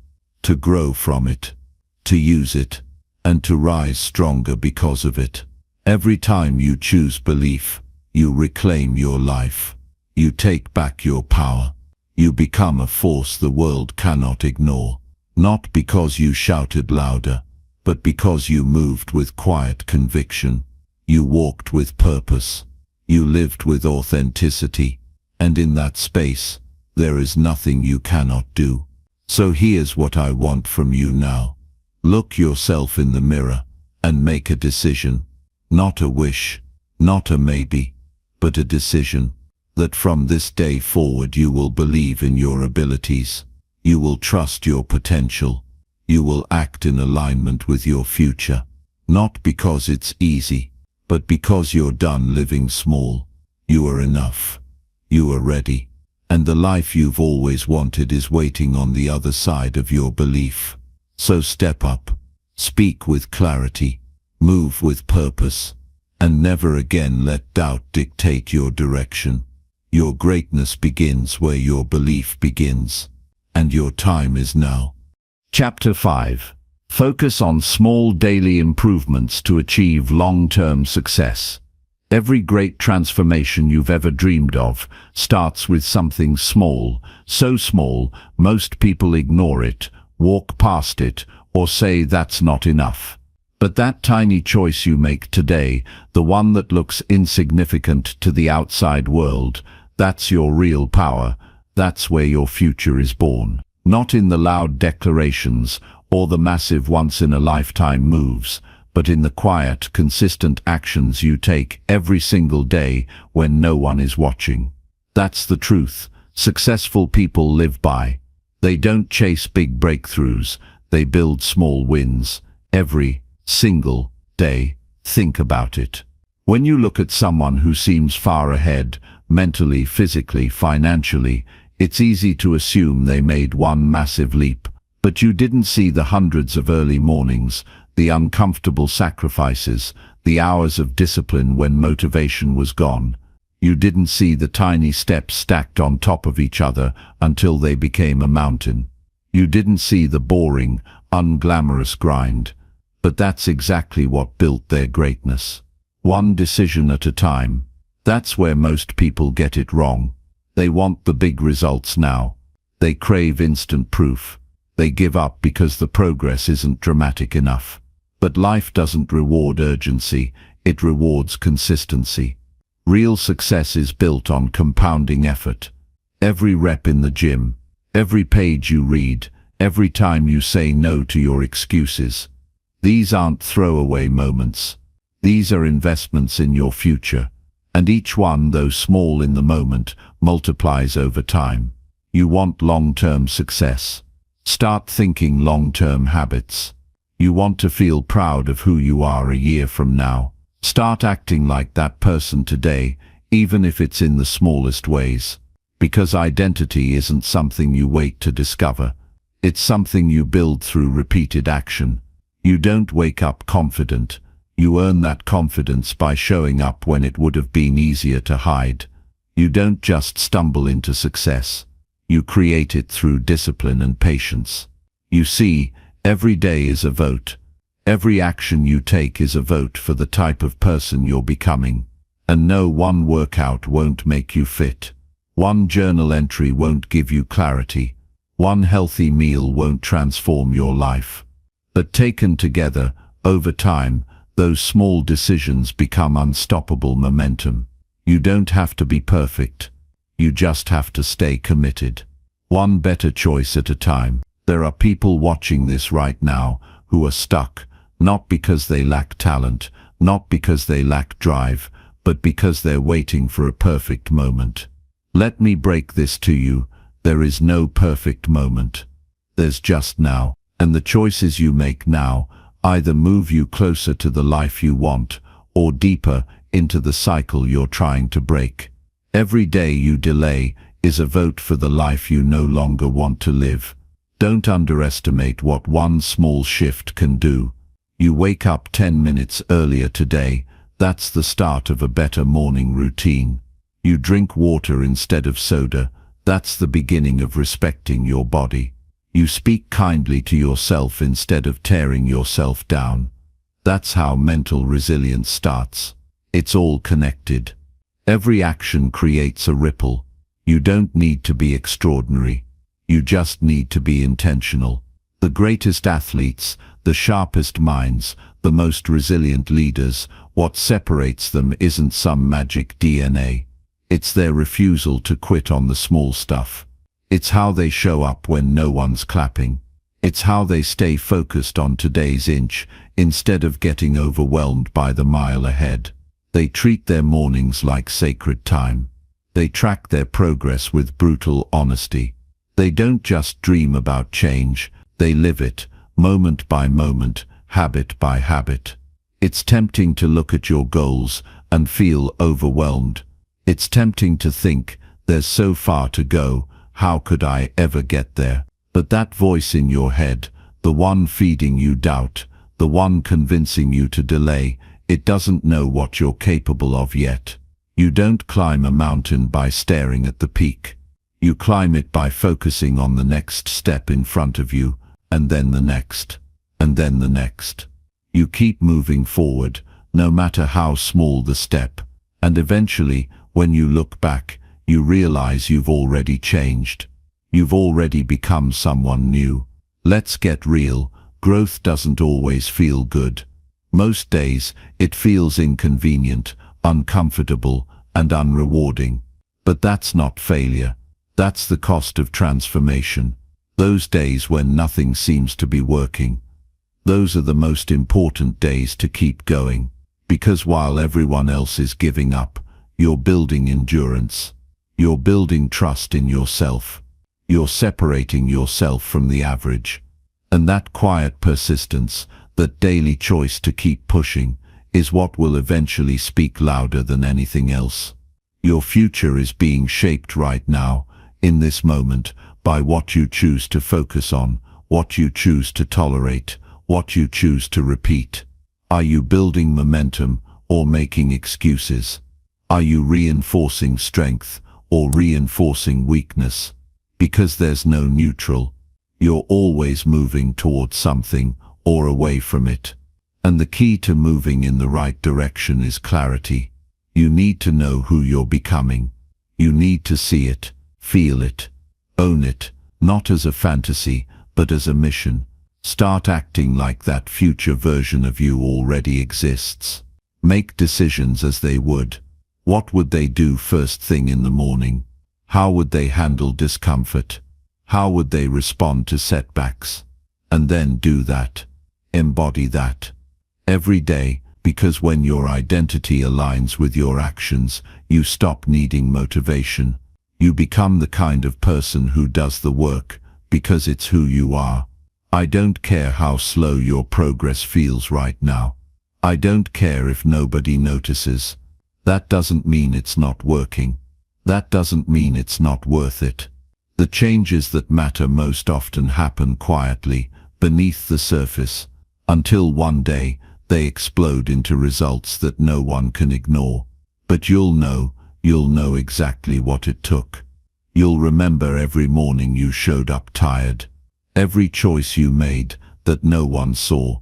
To grow from it. To use it. And to rise stronger because of it. Every time you choose belief, you reclaim your life. You take back your power. You become a force the world cannot ignore. Not because you shouted louder, but because you moved with quiet conviction. You walked with purpose. You lived with authenticity. And in that space, there is nothing you cannot do. So here's what I want from you now. Look yourself in the mirror and make a decision. Not a wish, not a maybe, but a decision. That from this day forward you will believe in your abilities. You will trust your potential. You will act in alignment with your future. Not because it's easy, but because you're done living small. You are enough. You are ready. And the life you've always wanted is waiting on the other side of your belief. So step up. Speak with clarity, move with purpose, and never again let doubt dictate your direction. Your greatness begins where your belief begins, and your time is now. Chapter 5. Focus on small daily improvements to achieve long-term success. Every great transformation you've ever dreamed of starts with something small, so small most people ignore it, walk past it, or say that's not enough. But that tiny choice you make today, the one that looks insignificant to the outside world, that's your real power. That's where your future is born. Not in the loud declarations or the massive once-in-a-lifetime moves, but in the quiet, consistent actions you take every single day when no one is watching. That's the truth successful people live by. They don't chase big breakthroughs, they build small wins every single day. Think about it. When you look at someone who seems far ahead, mentally, physically, financially, it's easy to assume they made one massive leap. But you didn't see the hundreds of early mornings, the uncomfortable sacrifices, the hours of discipline when motivation was gone. You didn't see the tiny steps stacked on top of each other until they became a mountain. You didn't see the boring, unglamorous grind. But that's exactly what built their greatness. One decision at a time. That's where most people get it wrong. They want the big results now. They crave instant proof. They give up because the progress isn't dramatic enough. But life doesn't reward urgency, it rewards consistency. Real success is built on compounding effort. Every rep in the gym, every page you read, every time you say no to your excuses. These aren't throwaway moments. These are investments in your future. And each one, though small in the moment, multiplies over time. You want long-term success. Start thinking long-term habits. You want to feel proud of who you are a year from now. Start acting like that person today, even if it's in the smallest ways. Because identity isn't something you wait to discover. It's something you build through repeated action. You don't wake up confident. You earn that confidence by showing up when it would have been easier to hide. You don't just stumble into success. You create it through discipline and patience. You see, every day is a vote. Every action you take is a vote for the type of person you're becoming. And no one workout won't make you fit. One journal entry won't give you clarity. One healthy meal won't transform your life. But taken together, over time, those small decisions become unstoppable momentum. You don't have to be perfect. You just have to stay committed. One better choice at a time. There are people watching this right now who are stuck, not because they lack talent, not because they lack drive, but because they're waiting for a perfect moment. Let me break this to you. There is no perfect moment. There's just now. And the choices you make now either move you closer to the life you want or deeper into the cycle you're trying to break. Every day you delay is a vote for the life you no longer want to live. Don't underestimate what one small shift can do. You wake up 10 minutes earlier today, that's the start of a better morning routine. You drink water instead of soda, that's the beginning of respecting your body. You speak kindly to yourself instead of tearing yourself down. That's how mental resilience starts. It's all connected. Every action creates a ripple. You don't need to be extraordinary. You just need to be intentional. The greatest athletes, the sharpest minds, the most resilient leaders, what separates them isn't some magic DNA. It's their refusal to quit on the small stuff. It's how they show up when no one's clapping. It's how they stay focused on today's inch instead of getting overwhelmed by the mile ahead. They treat their mornings like sacred time. They track their progress with brutal honesty. They don't just dream about change, they live it, moment by moment, habit by habit. It's tempting to look at your goals and feel overwhelmed. It's tempting to think, there's so far to go, how could I ever get there? But that voice in your head, the one feeding you doubt, the one convincing you to delay. It doesn't know what you're capable of yet. You don't climb a mountain by staring at the peak. You climb it by focusing on the next step in front of you, and then the next, and then the next. You keep moving forward, no matter how small the step, and eventually, when you look back, you realize you've already changed. You've already become someone new. Let's get real. Growth doesn't always feel good. Most days, it feels inconvenient, uncomfortable, and unrewarding. But that's not failure. That's the cost of transformation. Those days when nothing seems to be working. Those are the most important days to keep going. Because while everyone else is giving up, you're building endurance. You're building trust in yourself. You're separating yourself from the average. And that quiet persistence, that daily choice to keep pushing, is what will eventually speak louder than anything else. Your future is being shaped right now, in this moment, by what you choose to focus on, what you choose to tolerate, what you choose to repeat. Are you building momentum or making excuses? Are you reinforcing strength or reinforcing weakness? Because there's no neutral. You're always moving towards something or away from it. And the key to moving in the right direction is clarity. You need to know who you're becoming. You need to see it, feel it, own it, not as a fantasy, but as a mission. Start acting like that future version of you already exists. Make decisions as they would. What would they do first thing in the morning? How would they handle discomfort? How would they respond to setbacks? And then do that. Embody that. Every day, because when your identity aligns with your actions, you stop needing motivation. You become the kind of person who does the work, because it's who you are. I don't care how slow your progress feels right now. I don't care if nobody notices. That doesn't mean it's not working. That doesn't mean it's not worth it. The changes that matter most often happen quietly, beneath the surface, until one day they explode into results that no one can ignore. But you'll know exactly what it took. You'll remember every morning you showed up tired, every choice you made that no one saw,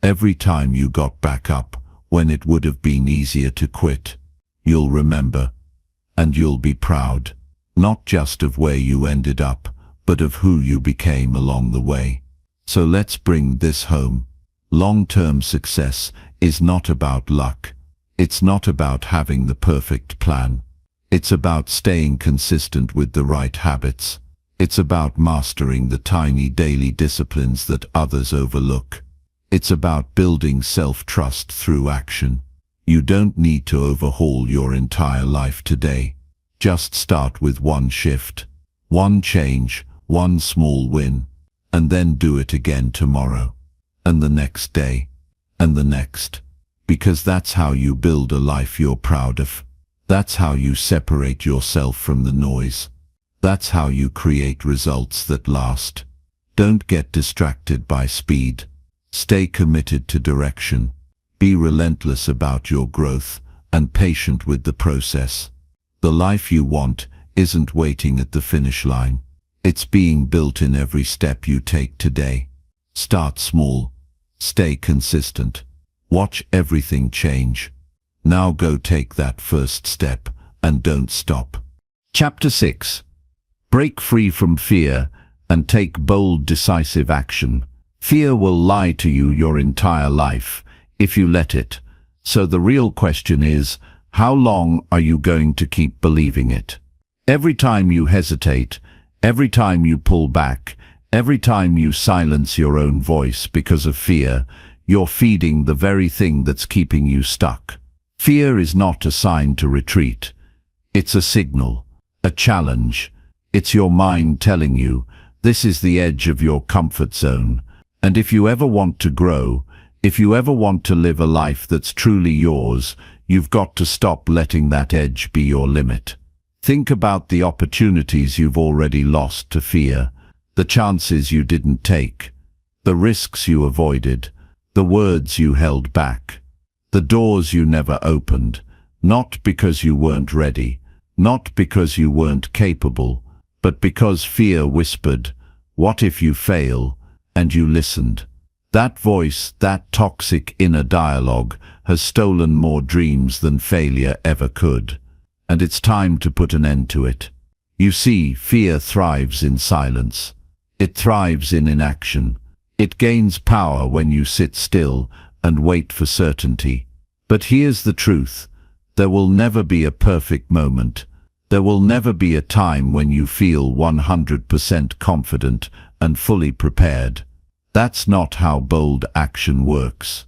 every time you got back up when it would have been easier to quit. You'll remember, and you'll be proud, not just of where you ended up, but of who you became along the way. So let's bring this home. Long-term success is not about luck. It's not about having the perfect plan. It's about staying consistent with the right habits. It's about mastering the tiny daily disciplines that others overlook. It's about building self-trust through action. You don't need to overhaul your entire life today. Just start with one shift, one change, one small win, and then do it again tomorrow, and the next day, and the next. Because that's how you build a life you're proud of. That's how you separate yourself from the noise. That's how you create results that last. Don't get distracted by speed. Stay committed to direction. Be relentless about your growth and patient with the process. The life you want isn't waiting at the finish line. It's being built in every step you take today. Start small. Stay consistent. Watch everything change. Now go take that first step and don't stop. Chapter 6. Break free from fear and take bold, decisive action. Fear will lie to you your entire life if you let it. So the real question is, how long are you going to keep believing it? Every time you hesitate, every time you pull back, every time you silence your own voice because of fear, you're feeding the very thing that's keeping you stuck. Fear is not a sign to retreat. It's a signal, a challenge. It's your mind telling you, this is the edge of your comfort zone. And if you ever want to grow, if you ever want to live a life that's truly yours, you've got to stop letting that edge be your limit. Think about the opportunities you've already lost to fear, the chances you didn't take, the risks you avoided, The words you held back. The doors you never opened, not because you weren't ready, not because you weren't capable, but because fear whispered, "What if you fail?" and you listened. That voice, that toxic inner dialogue, has stolen more dreams than failure ever could. And it's time to put an end to it. You see, fear thrives in silence. It thrives in inaction. It gains power when you sit still and wait for certainty. But here's the truth. There will never be a perfect moment. There will never be a time when you feel 100% confident and fully prepared. That's not how bold action works.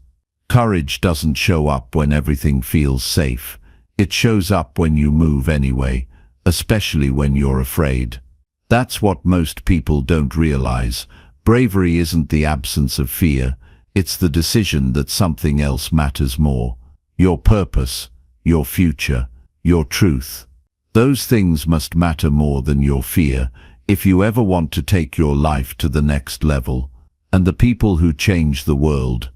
Courage doesn't show up when everything feels safe. It shows up when you move anyway, especially when you're afraid. That's what most people don't realize. Bravery isn't the absence of fear. It's the decision that something else matters more. Your purpose, your future, your truth. Those things must matter more than your fear if you ever want to take your life to the next level. And the people who change the world,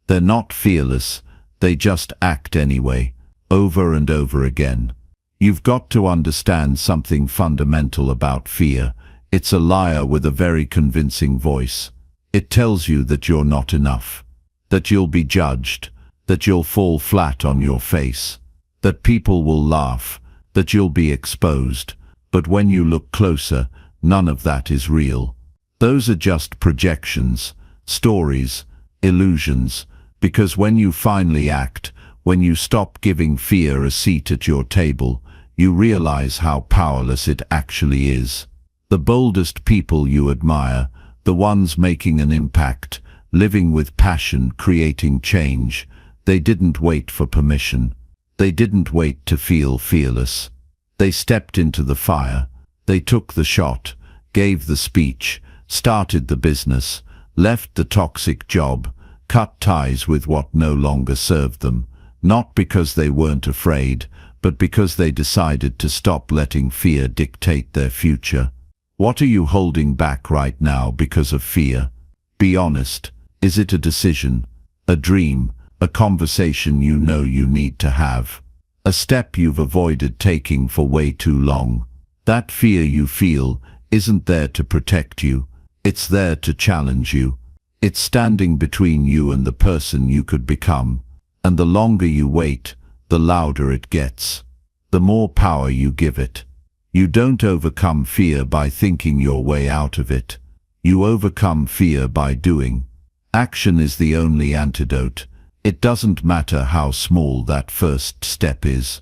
they're not fearless, they just act anyway, over and over again. You've got to understand something fundamental about fear. It's a liar with a very convincing voice. It tells you that you're not enough, that you'll be judged, that you'll fall flat on your face, that people will laugh, that you'll be exposed. But when you look closer, none of that is real. Those are just projections, stories, illusions, because when you finally act, when you stop giving fear a seat at your table, you realize how powerless it actually is. The boldest people you admire, the ones making an impact, living with passion, creating change, they didn't wait for permission. They didn't wait to feel fearless. They stepped into the fire. They took the shot, gave the speech, started the business, left the toxic job, cut ties with what no longer served them, not because they weren't afraid, but because they decided to stop letting fear dictate their future. What are you holding back right now because of fear? Be honest. Is it a decision, a dream, a conversation you know you need to have? A step you've avoided taking for way too long? That fear you feel isn't there to protect you. It's there to challenge you. It's standing between you and the person you could become. And the longer you wait, the louder it gets. The more power you give it. You don't overcome fear by thinking your way out of it. You overcome fear by doing. Action is the only antidote. It doesn't matter how small that first step is.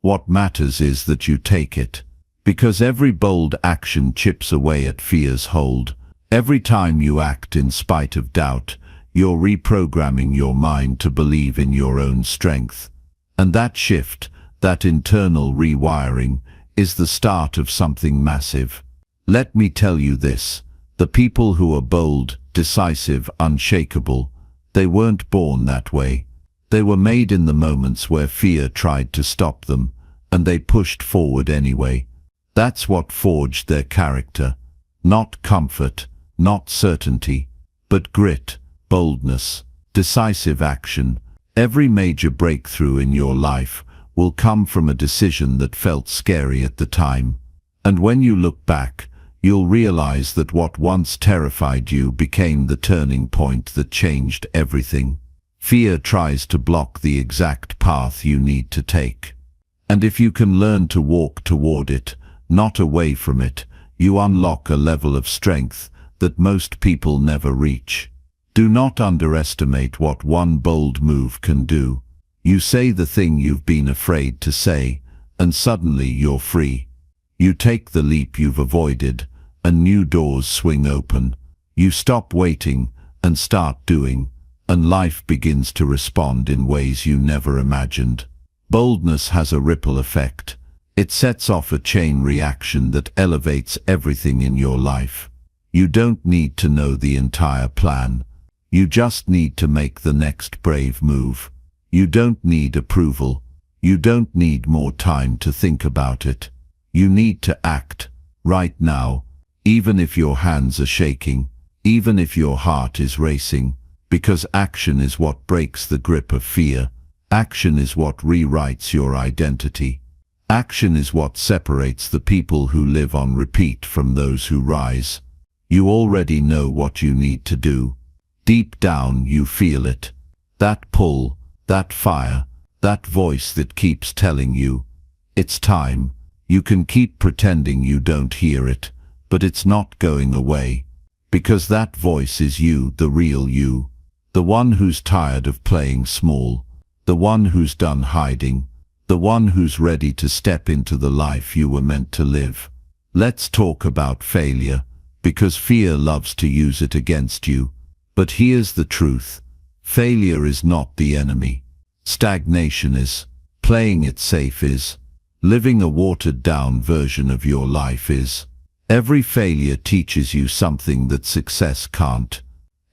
What matters is that you take it. Because every bold action chips away at fear's hold. Every time you act in spite of doubt, you're reprogramming your mind to believe in your own strength. And that shift, that internal rewiring, is the start of something massive. Let me tell you this, the people who are bold, decisive, unshakable, they weren't born that way. They were made in the moments where fear tried to stop them, and they pushed forward anyway. That's what forged their character. Not comfort, not certainty, but grit, boldness, decisive action. Every major breakthrough in your life will come from a decision that felt scary at the time. And when you look back, you'll realize that what once terrified you became the turning point that changed everything. Fear tries to block the exact path you need to take. And if you can learn to walk toward it, not away from it, you unlock a level of strength that most people never reach. Do not underestimate what one bold move can do. You say the thing you've been afraid to say, and suddenly you're free. You take the leap you've avoided, and new doors swing open. You stop waiting and start doing, and life begins to respond in ways you never imagined. Boldness has a ripple effect. It sets off a chain reaction that elevates everything in your life. You don't need to know the entire plan. You just need to make the next brave move. You don't need approval. You don't need more time to think about it. You need to act, right now, even if your hands are shaking, even if your heart is racing. Because action is what breaks the grip of fear. Action is what rewrites your identity. Action is what separates the people who live on repeat from those who rise. You already know what you need to do. Deep down you feel it. That pull, that fire, that voice that keeps telling you, it's time. You can keep pretending you don't hear it, but it's not going away. Because that voice is you, the real you. The one who's tired of playing small. The one who's done hiding. The one who's ready to step into the life you were meant to live. Let's talk about failure, because fear loves to use it against you. But here's the truth. Failure is not the enemy. Stagnation is. Playing it safe is. Living a watered-down version of your life is. Every failure teaches you something that success can't.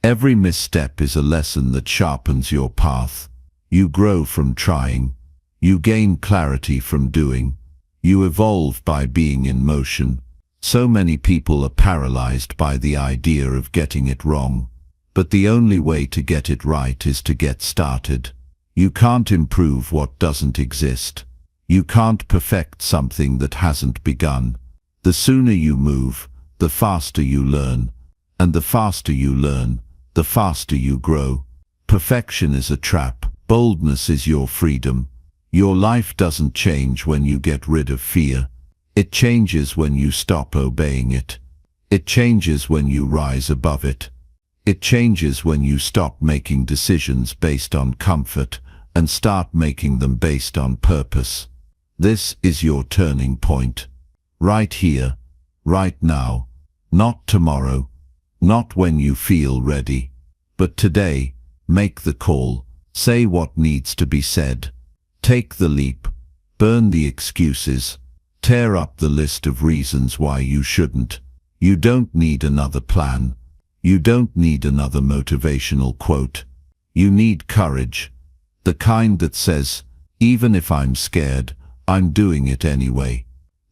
Every misstep is a lesson that sharpens your path. You grow from trying. You gain clarity from doing. You evolve by being in motion. So many people are paralyzed by the idea of getting it wrong. But the only way to get it right is to get started. You can't improve what doesn't exist. You can't perfect something that hasn't begun. The sooner you move, the faster you learn. And the faster you learn, the faster you grow. Perfection is a trap. Boldness is your freedom. Your life doesn't change when you get rid of fear. It changes when you stop obeying it. It changes when you rise above it. It changes when you stop making decisions based on comfort and start making them based on purpose. This is your turning point. Right here, right now, not tomorrow, not when you feel ready, but today. Make the call, say what needs to be said, take the leap, burn the excuses, tear up the list of reasons why you shouldn't. You don't need another plan. You don't need another motivational quote. You need courage, the kind that says, even if I'm scared, I'm doing it anyway.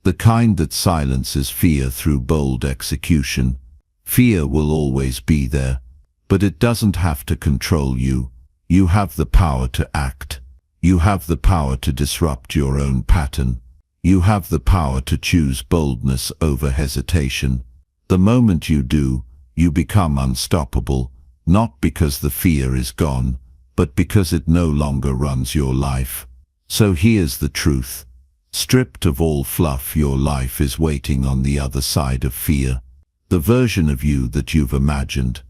The kind that silences fear through bold execution. Fear will always be there, but it doesn't have to control you. You have the power to act. You have the power to disrupt your own pattern. You have the power to choose boldness over hesitation. The moment you do, you become unstoppable, not because the fear is gone, but because it no longer runs your life. So here's the truth. Stripped of all fluff, your life is waiting on the other side of fear. The version of you that you've imagined.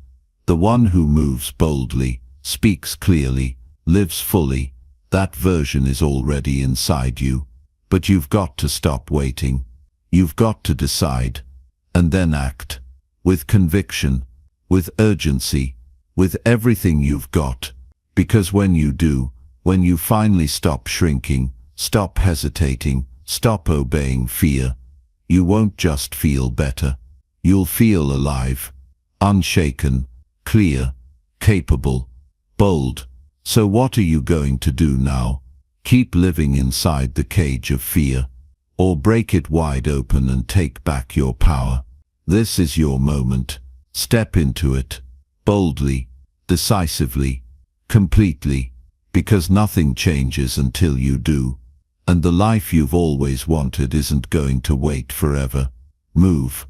The one who moves boldly, speaks clearly, lives fully. That version is already inside you. But you've got to stop waiting. You've got to decide. And then act. With conviction. With urgency. With everything you've got. Because when you do, when you finally stop shrinking, stop hesitating, stop obeying fear, you won't just feel better. You'll feel alive, unshaken, clear, capable, bold. So what are you going to do now? Keep living inside the cage of fear, or break it wide open and take back your power? This is your moment. Step into it, boldly, decisively, completely, because nothing changes until you do. And the life you've always wanted isn't going to wait forever. Move,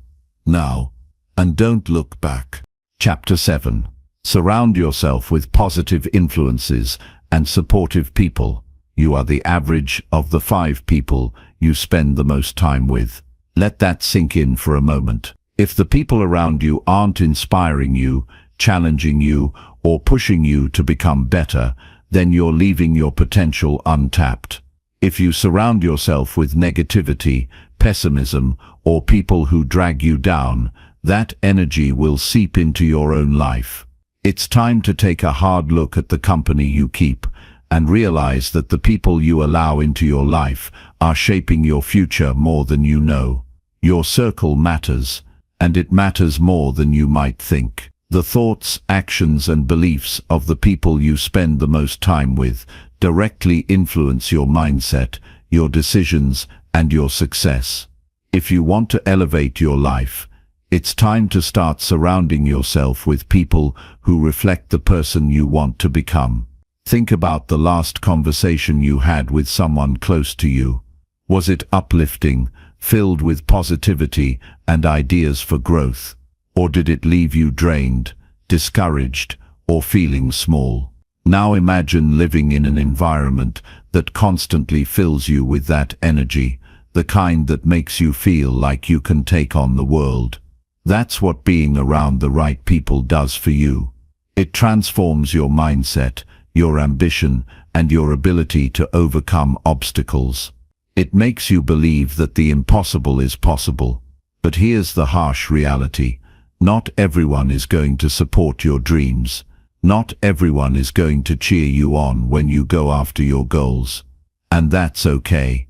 now, and don't look back. Chapter 7. Surround yourself with positive influences and supportive people. You are the average of the 5 people you spend the most time with. Let that sink in for a moment. If the people around you aren't inspiring you, challenging you, or pushing you to become better, then you're leaving your potential untapped. If you surround yourself with negativity, pessimism, or people who drag you down, that energy will seep into your own life. It's time to take a hard look at the company you keep and realize that the people you allow into your life are shaping your future more than you know. Your circle matters, and it matters more than you might think. The thoughts, actions, and beliefs of the people you spend the most time with directly influence your mindset, your decisions, and your success. If you want to elevate your life, It's time to start surrounding yourself with people who reflect the person you want to become. Think about the last conversation you had with someone close to you. Was it uplifting, filled with positivity and ideas for growth? Or did it leave you drained, discouraged, or feeling small? Now imagine living in an environment that constantly fills you with that energy, the kind that makes you feel like you can take on the world. That's what being around the right people does for you. It transforms your mindset, your ambition, and your ability to overcome obstacles. It makes you believe that the impossible is possible. But here's the harsh reality. Not everyone is going to support your dreams. Not everyone is going to cheer you on when you go after your goals. And that's okay.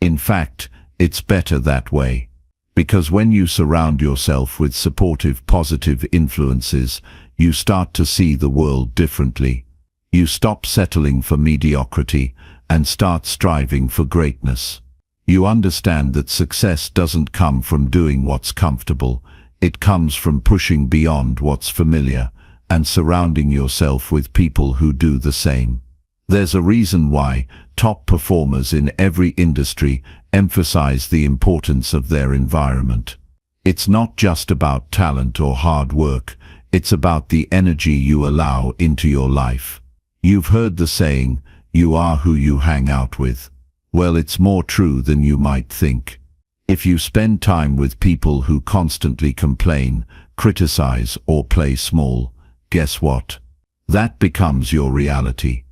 In fact, it's better that way. Because when you surround yourself with supportive, positive influences, you start to see the world differently. You stop settling for mediocrity and start striving for greatness. You understand that success doesn't come from doing what's comfortable. It comes from pushing beyond what's familiar and surrounding yourself with people who do the same. There's a reason why top performers in every industry emphasize the importance of their environment. It's not just about talent or hard work, it's about the energy you allow into your life. You've heard the saying, "You are who you hang out with." Well, it's more true than you might think. If you spend time with people who constantly complain, criticize, or play small, guess what? That becomes your reality.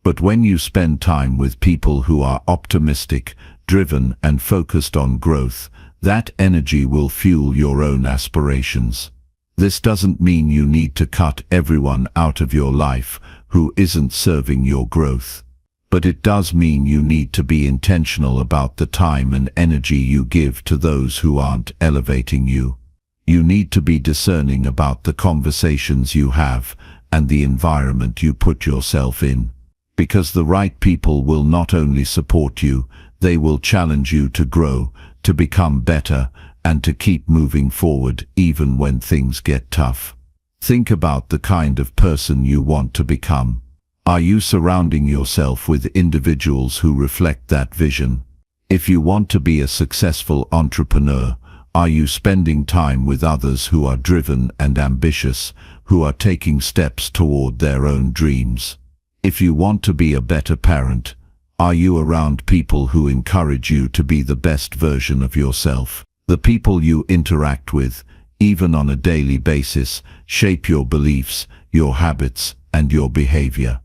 But when you spend time with people who are optimistic, driven, and focused on growth, that energy will fuel your own aspirations. This doesn't mean you need to cut everyone out of your life who isn't serving your growth. But it does mean you need to be intentional about the time and energy you give to those who aren't elevating you. You need to be discerning about the conversations you have and the environment you put yourself in. Because the right people will not only support you, they will challenge you to grow, to become better, and to keep moving forward even when things get tough. Think about the kind of person you want to become. Are you surrounding yourself with individuals who reflect that vision? If you want to be a successful entrepreneur, are you spending time with others who are driven and ambitious, who are taking steps toward their own dreams? If you want to be a better parent, are you around people who encourage you to be the best version of yourself? The people you interact with, even on a daily basis, shape your beliefs, your habits, and your behavior.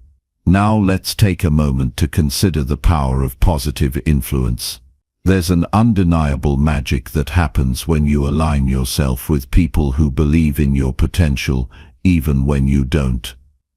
Now let's take a moment to consider the power of positive influence. There's an undeniable magic that happens when you align yourself with people who believe in your potential, even when you don't.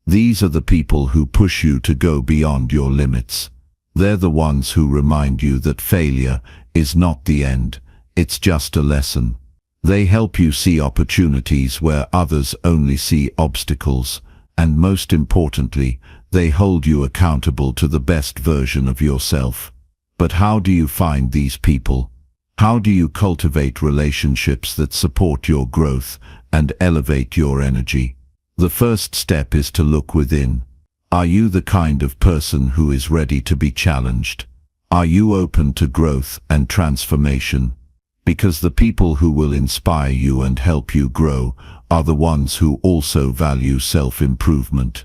These are the people who push you to go beyond your limits. They're the ones who remind you that failure is not the end, it's just a lesson. They help you see opportunities where others only see obstacles, and most importantly, they hold you accountable to the best version of yourself. But how do you find these people? How do you cultivate relationships that support your growth and elevate your energy? The first step is to look within. Are you the kind of person who is ready to be challenged? Are you open to growth and transformation? Because the people who will inspire you and help you grow are the ones who also value self-improvement.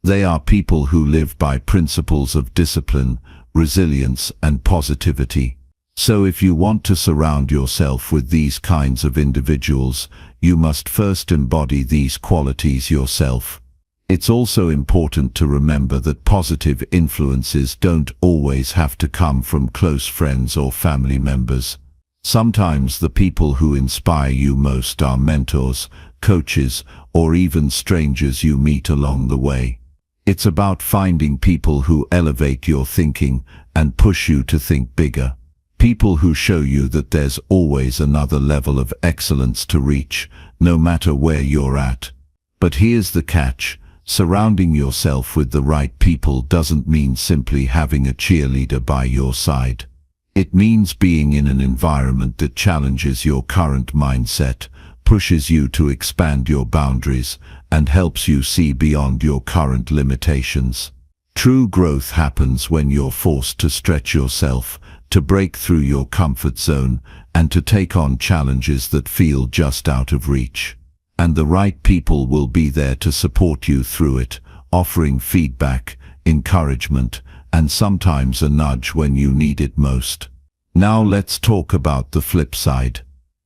They are people who live by principles of discipline, resilience, and positivity. So if you want to surround yourself with these kinds of individuals, you must first embody these qualities yourself. It's also important to remember that positive influences don't always have to come from close friends or family members. Sometimes the people who inspire you most are mentors, coaches, or even strangers you meet along the way. It's about finding people who elevate your thinking and push you to think bigger. People who show you that there's always another level of excellence to reach, no matter where you're at. But here's the catch. Surrounding yourself with the right people doesn't mean simply having a cheerleader by your side. It means being in an environment that challenges your current mindset, pushes you to expand your boundaries, and helps you see beyond your current limitations. True growth happens when you're forced to stretch yourself, to break through your comfort zone, and to take on challenges that feel just out of reach. And the right people will be there to support you through it, offering feedback, encouragement, and sometimes a nudge when you need it most. Now let's talk about the flip side.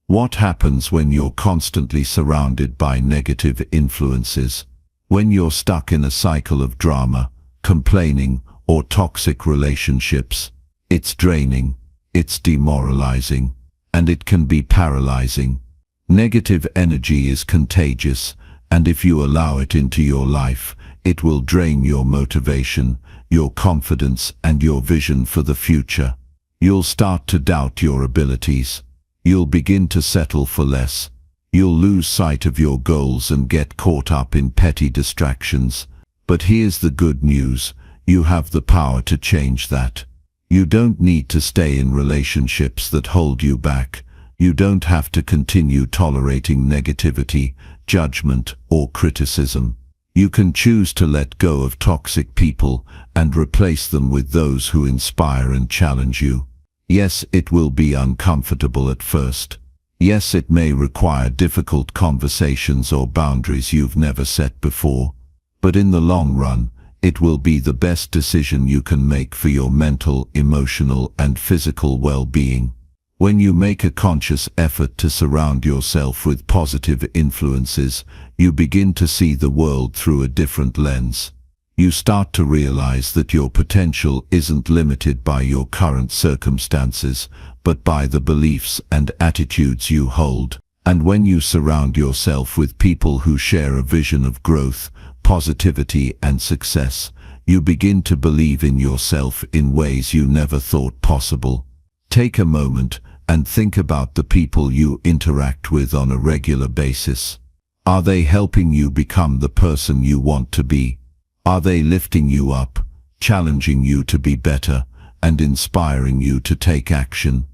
What happens when you're constantly surrounded by negative influences? When you're stuck in a cycle of drama, complaining, or toxic relationships? It's draining, it's demoralizing, and it can be paralyzing. Negative energy is contagious, and if you allow it into your life, it will drain your motivation, your confidence, and your vision for the future. You'll start to doubt your abilities. You'll begin to settle for less. You'll lose sight of your goals and get caught up in petty distractions. But here's the good news. You have the power to change that. You don't need to stay in relationships that hold you back. You don't have to continue tolerating negativity, judgment, or criticism. You can choose to let go of toxic people and replace them with those who inspire and challenge you. Yes, it will be uncomfortable at first. Yes, it may require difficult conversations or boundaries you've never set before. But in the long run, it will be the best decision you can make for your mental, emotional, and physical well-being. When you make a conscious effort to surround yourself with positive influences, you begin to see the world through a different lens. You start to realize that your potential isn't limited by your current circumstances, but by the beliefs and attitudes you hold. And when you surround yourself with people who share a vision of growth, positivity, and success, you begin to believe in yourself in ways you never thought possible. Take a moment and think about the people you interact with on a regular basis. Are they helping you become the person you want to be? Are they lifting you up, challenging you to be better, and inspiring you to take action?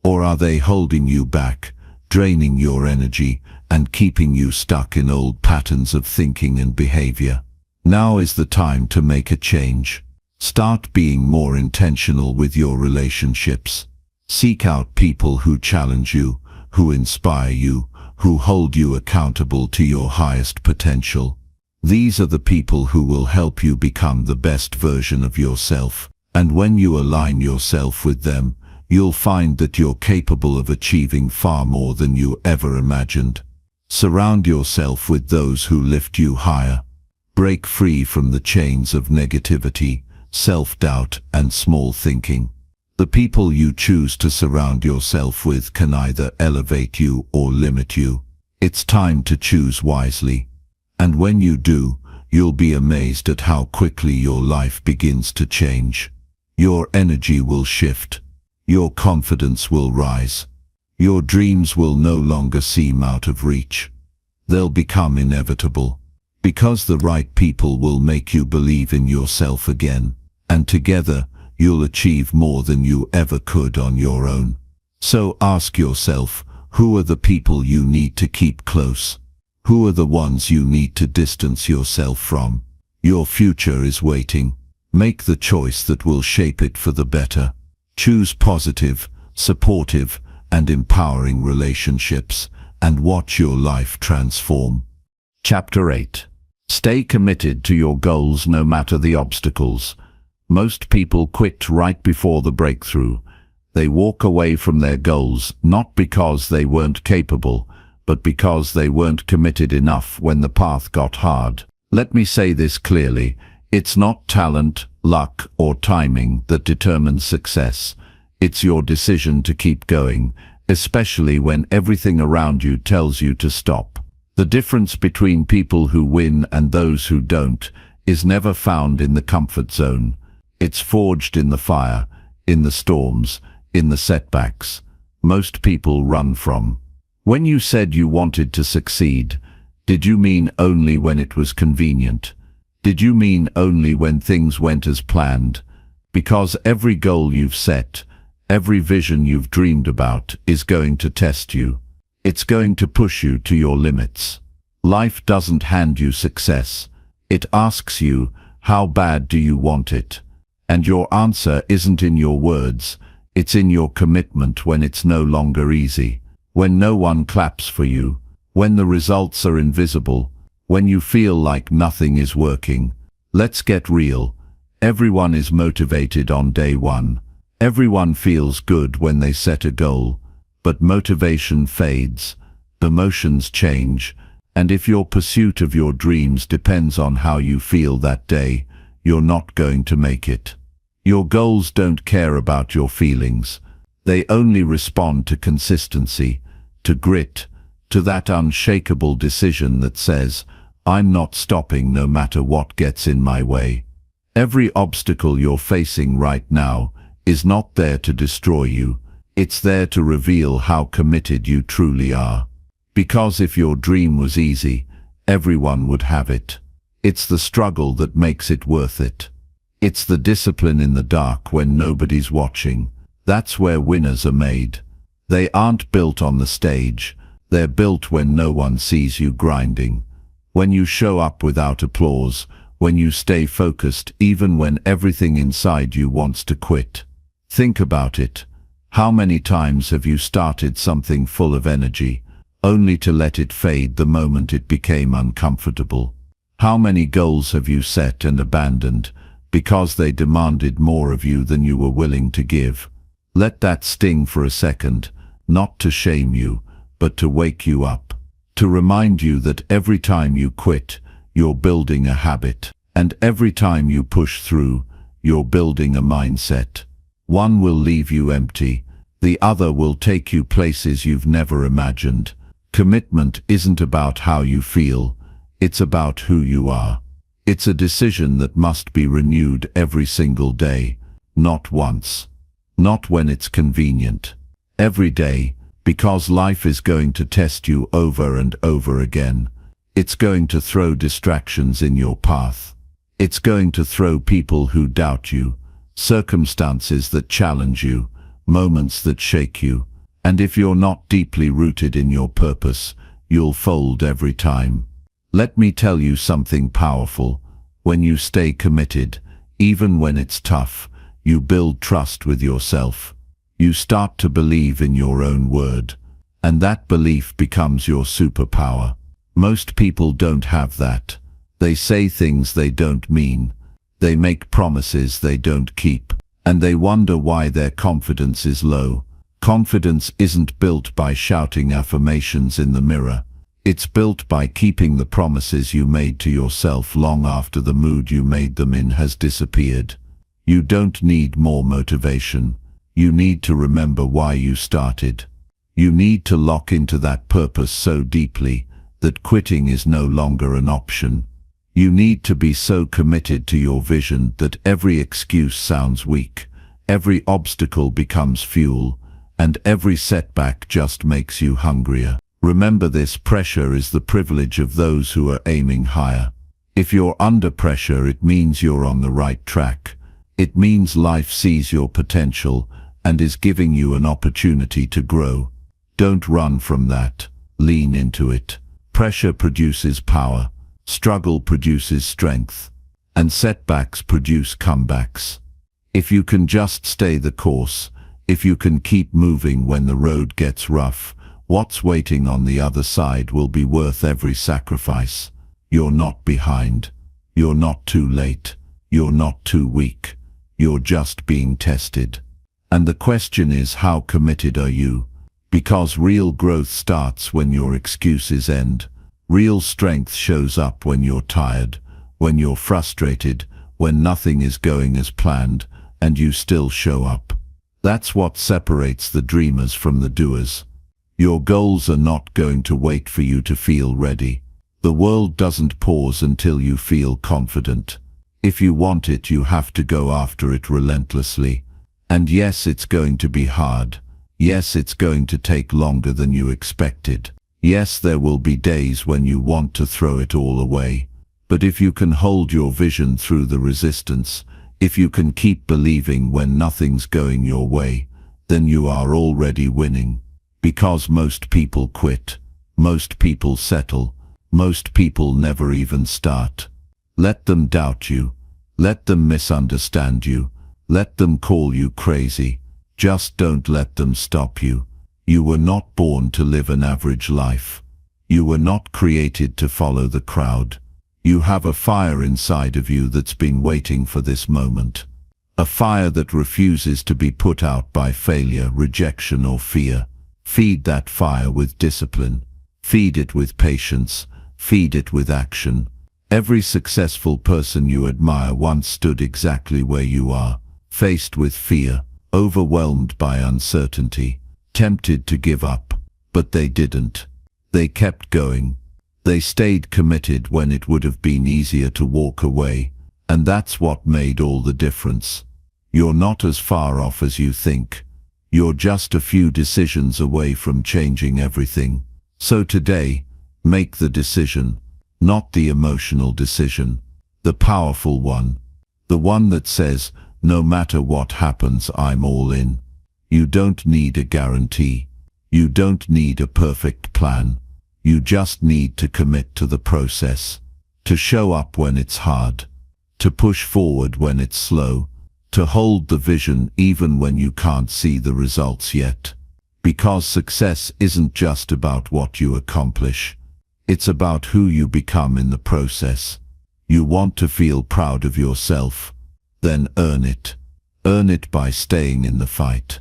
Or are they holding you back, draining your energy, and keeping you stuck in old patterns of thinking and behavior? Now is the time to make a change. Start being more intentional with your relationships. Seek out people who challenge you, who inspire you, who hold you accountable to your highest potential. These are the people who will help you become the best version of yourself. And when you align yourself with them, you'll find that you're capable of achieving far more than you ever imagined. Surround yourself with those who lift you higher. Break free from the chains of negativity, self-doubt, and small thinking. The people you choose to surround yourself with can either elevate you or limit you. It's time to choose wisely. And when you do, you'll be amazed at how quickly your life begins to change. Your energy will shift. Your confidence will rise. Your dreams will no longer seem out of reach. They'll become inevitable. Because the right people will make you believe in yourself again. And together, you'll achieve more than you ever could on your own. So ask yourself, who are the people you need to keep close? Who are the ones you need to distance yourself from? Your future is waiting. Make the choice that will shape it for the better. Choose positive, supportive, and empowering relationships, and watch your life transform. Chapter 8. Stay committed to your goals no matter the obstacles. Most people quit right before the breakthrough. They walk away from their goals not because they weren't capable, but because they weren't committed enough when the path got hard. Let me say this clearly. It's not talent, luck, or timing that determines success. It's your decision to keep going, especially when everything around you tells you to stop. The difference between people who win and those who don't is never found in the comfort zone. It's forged in the fire, in the storms, in the setbacks most people run from. When you said you wanted to succeed, did you mean only when it was convenient? Did you mean only when things went as planned? Because every goal you've set, every vision you've dreamed about is going to test you. It's going to push you to your limits. Life doesn't hand you success. It asks you, how bad do you want it? And your answer isn't in your words, it's in your commitment when it's no longer easy, when no one claps for you, when the results are invisible, when you feel like nothing is working. Let's get real. Everyone is motivated on day one. Everyone feels good when they set a goal. But motivation fades, emotions change, and if your pursuit of your dreams depends on how you feel that day, you're not going to make it. Your goals don't care about your feelings. They only respond to consistency, to grit, to that unshakable decision that says, I'm not stopping no matter what gets in my way. Every obstacle you're facing right now is not there to destroy you. It's there to reveal how committed you truly are. Because if your dream was easy, everyone would have it. It's the struggle that makes it worth it. It's the discipline in the dark when nobody's watching. That's where winners are made. They aren't built on the stage. They're built when no one sees you grinding. When you show up without applause, when you stay focused even when everything inside you wants to quit. Think about it. How many times have you started something full of energy, only to let it fade the moment it became uncomfortable? How many goals have you set and abandoned because they demanded more of you than you were willing to give? Let that sting for a second, not to shame you, but to wake you up, to remind you that every time you quit, you're building a habit, and every time you push through, you're building a mindset. One will leave you empty, the other will take you places you've never imagined. Commitment isn't about how you feel, it's about who you are. It's a decision that must be renewed every single day, not once. Not when it's convenient. Every day, because life is going to test you over and over again. It's going to throw distractions in your path. It's going to throw people who doubt you, circumstances that challenge you, moments that shake you, and if you're not deeply rooted in your purpose, you'll fold every time. Let me tell you something powerful. When you stay committed, even when it's tough, you build trust with yourself. You start to believe in your own word, and that belief becomes your superpower. Most people don't have that. They say things they don't mean. They make promises they don't keep, and they wonder why their confidence is low. Confidence isn't built by shouting affirmations in the mirror. It's built by keeping the promises you made to yourself long after the mood you made them in has disappeared. You don't need more motivation. You need to remember why you started. You need to lock into that purpose so deeply that quitting is no longer an option. You need to be so committed to your vision that every excuse sounds weak, every obstacle becomes fuel, and every setback just makes you hungrier. Remember, this pressure is the privilege of those who are aiming higher. If you're under pressure, it means you're on the right track. It means life sees your potential and is giving you an opportunity to grow. Don't run from that. Lean into it. Pressure produces power. Struggle produces strength, and setbacks produce comebacks. If you can just stay the course, if you can keep moving when the road gets rough, what's waiting on the other side will be worth every sacrifice. You're not behind. You're not too late. You're not too weak. You're just being tested. And the question is, how committed are you? Because real growth starts when your excuses end. Real strength shows up when you're tired, when you're frustrated, when nothing is going as planned, and you still show up. That's what separates the dreamers from the doers. Your goals are not going to wait for you to feel ready. The world doesn't pause until you feel confident. If you want it, you have to go after it relentlessly. And yes, it's going to be hard. Yes, it's going to take longer than you expected. Yes, there will be days when you want to throw it all away. But if you can hold your vision through the resistance, if you can keep believing when nothing's going your way, then you are already winning. Because most people quit. Most people settle. Most people never even start. Let them doubt you. Let them misunderstand you. Let them call you crazy. Just don't let them stop you. You were not born to live an average life. You were not created to follow the crowd. You have a fire inside of you that's been waiting for this moment. A fire that refuses to be put out by failure, rejection, or fear. Feed that fire with discipline. Feed it with patience. Feed it with action. Every successful person you admire once stood exactly where you are, faced with fear, overwhelmed by uncertainty, tempted to give up, but they didn't. They kept going. They stayed committed when it would have been easier to walk away, and that's what made all the difference. You're not as far off as you think. You're just a few decisions away from changing everything. So today, make the decision, not the emotional decision, the powerful one, the one that says, no matter what happens, I'm all in. You don't need a guarantee. You don't need a perfect plan. You just need to commit to the process, to show up when it's hard, to push forward when it's slow, to hold the vision even when you can't see the results yet. Because success isn't just about what you accomplish. It's about who you become in the process. You want to feel proud of yourself? Then earn it. Earn it by staying in the fight.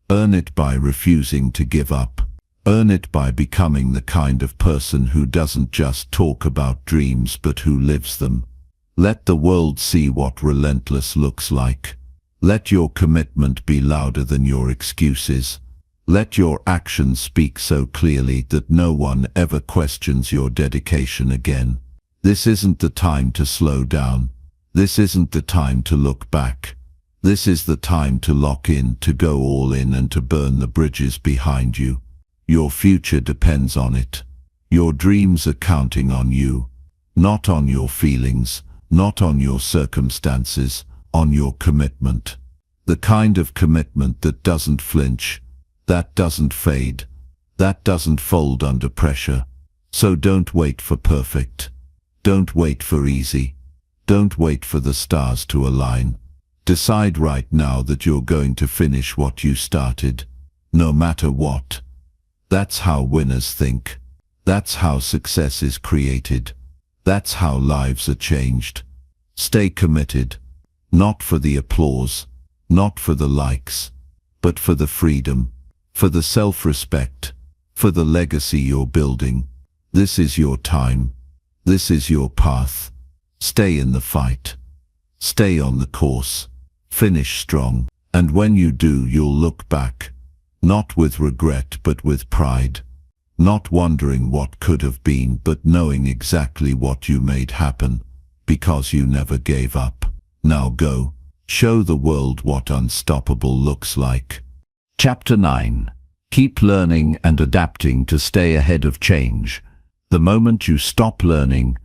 Earn it by refusing to give up. Earn it by becoming the kind of person who doesn't just talk about dreams but who lives them. Let the world see what relentless looks like. Let your commitment be louder than your excuses. Let your actions speak so clearly that no one ever questions your dedication again. This isn't the time to slow down. This isn't the time to look back. This is the time to lock in, to go all in, and to burn the bridges behind you. Your future depends on it. Your dreams are counting on you. Not on your feelings, not on your circumstances, on your commitment. The kind of commitment that doesn't flinch, that doesn't fade, that doesn't fold under pressure. So don't wait for perfect. Don't wait for easy. Don't wait for the stars to align. Decide right now that you're going to finish what you started, no matter what. That's how winners think. That's how success is created. That's how lives are changed. Stay committed, not for the applause, not for the likes, but for the freedom, for the self-respect, for the legacy you're building. This is your time. This is your path. Stay in the fight. Stay on the course. Finish strong. And when you do, you'll look back, not with regret but with pride. Not wondering what could have been, but knowing exactly what you made happen, because you never gave up. Now go. Show the world what unstoppable looks like. Chapter 9. Keep learning and adapting to stay ahead of change. The moment you stop learning,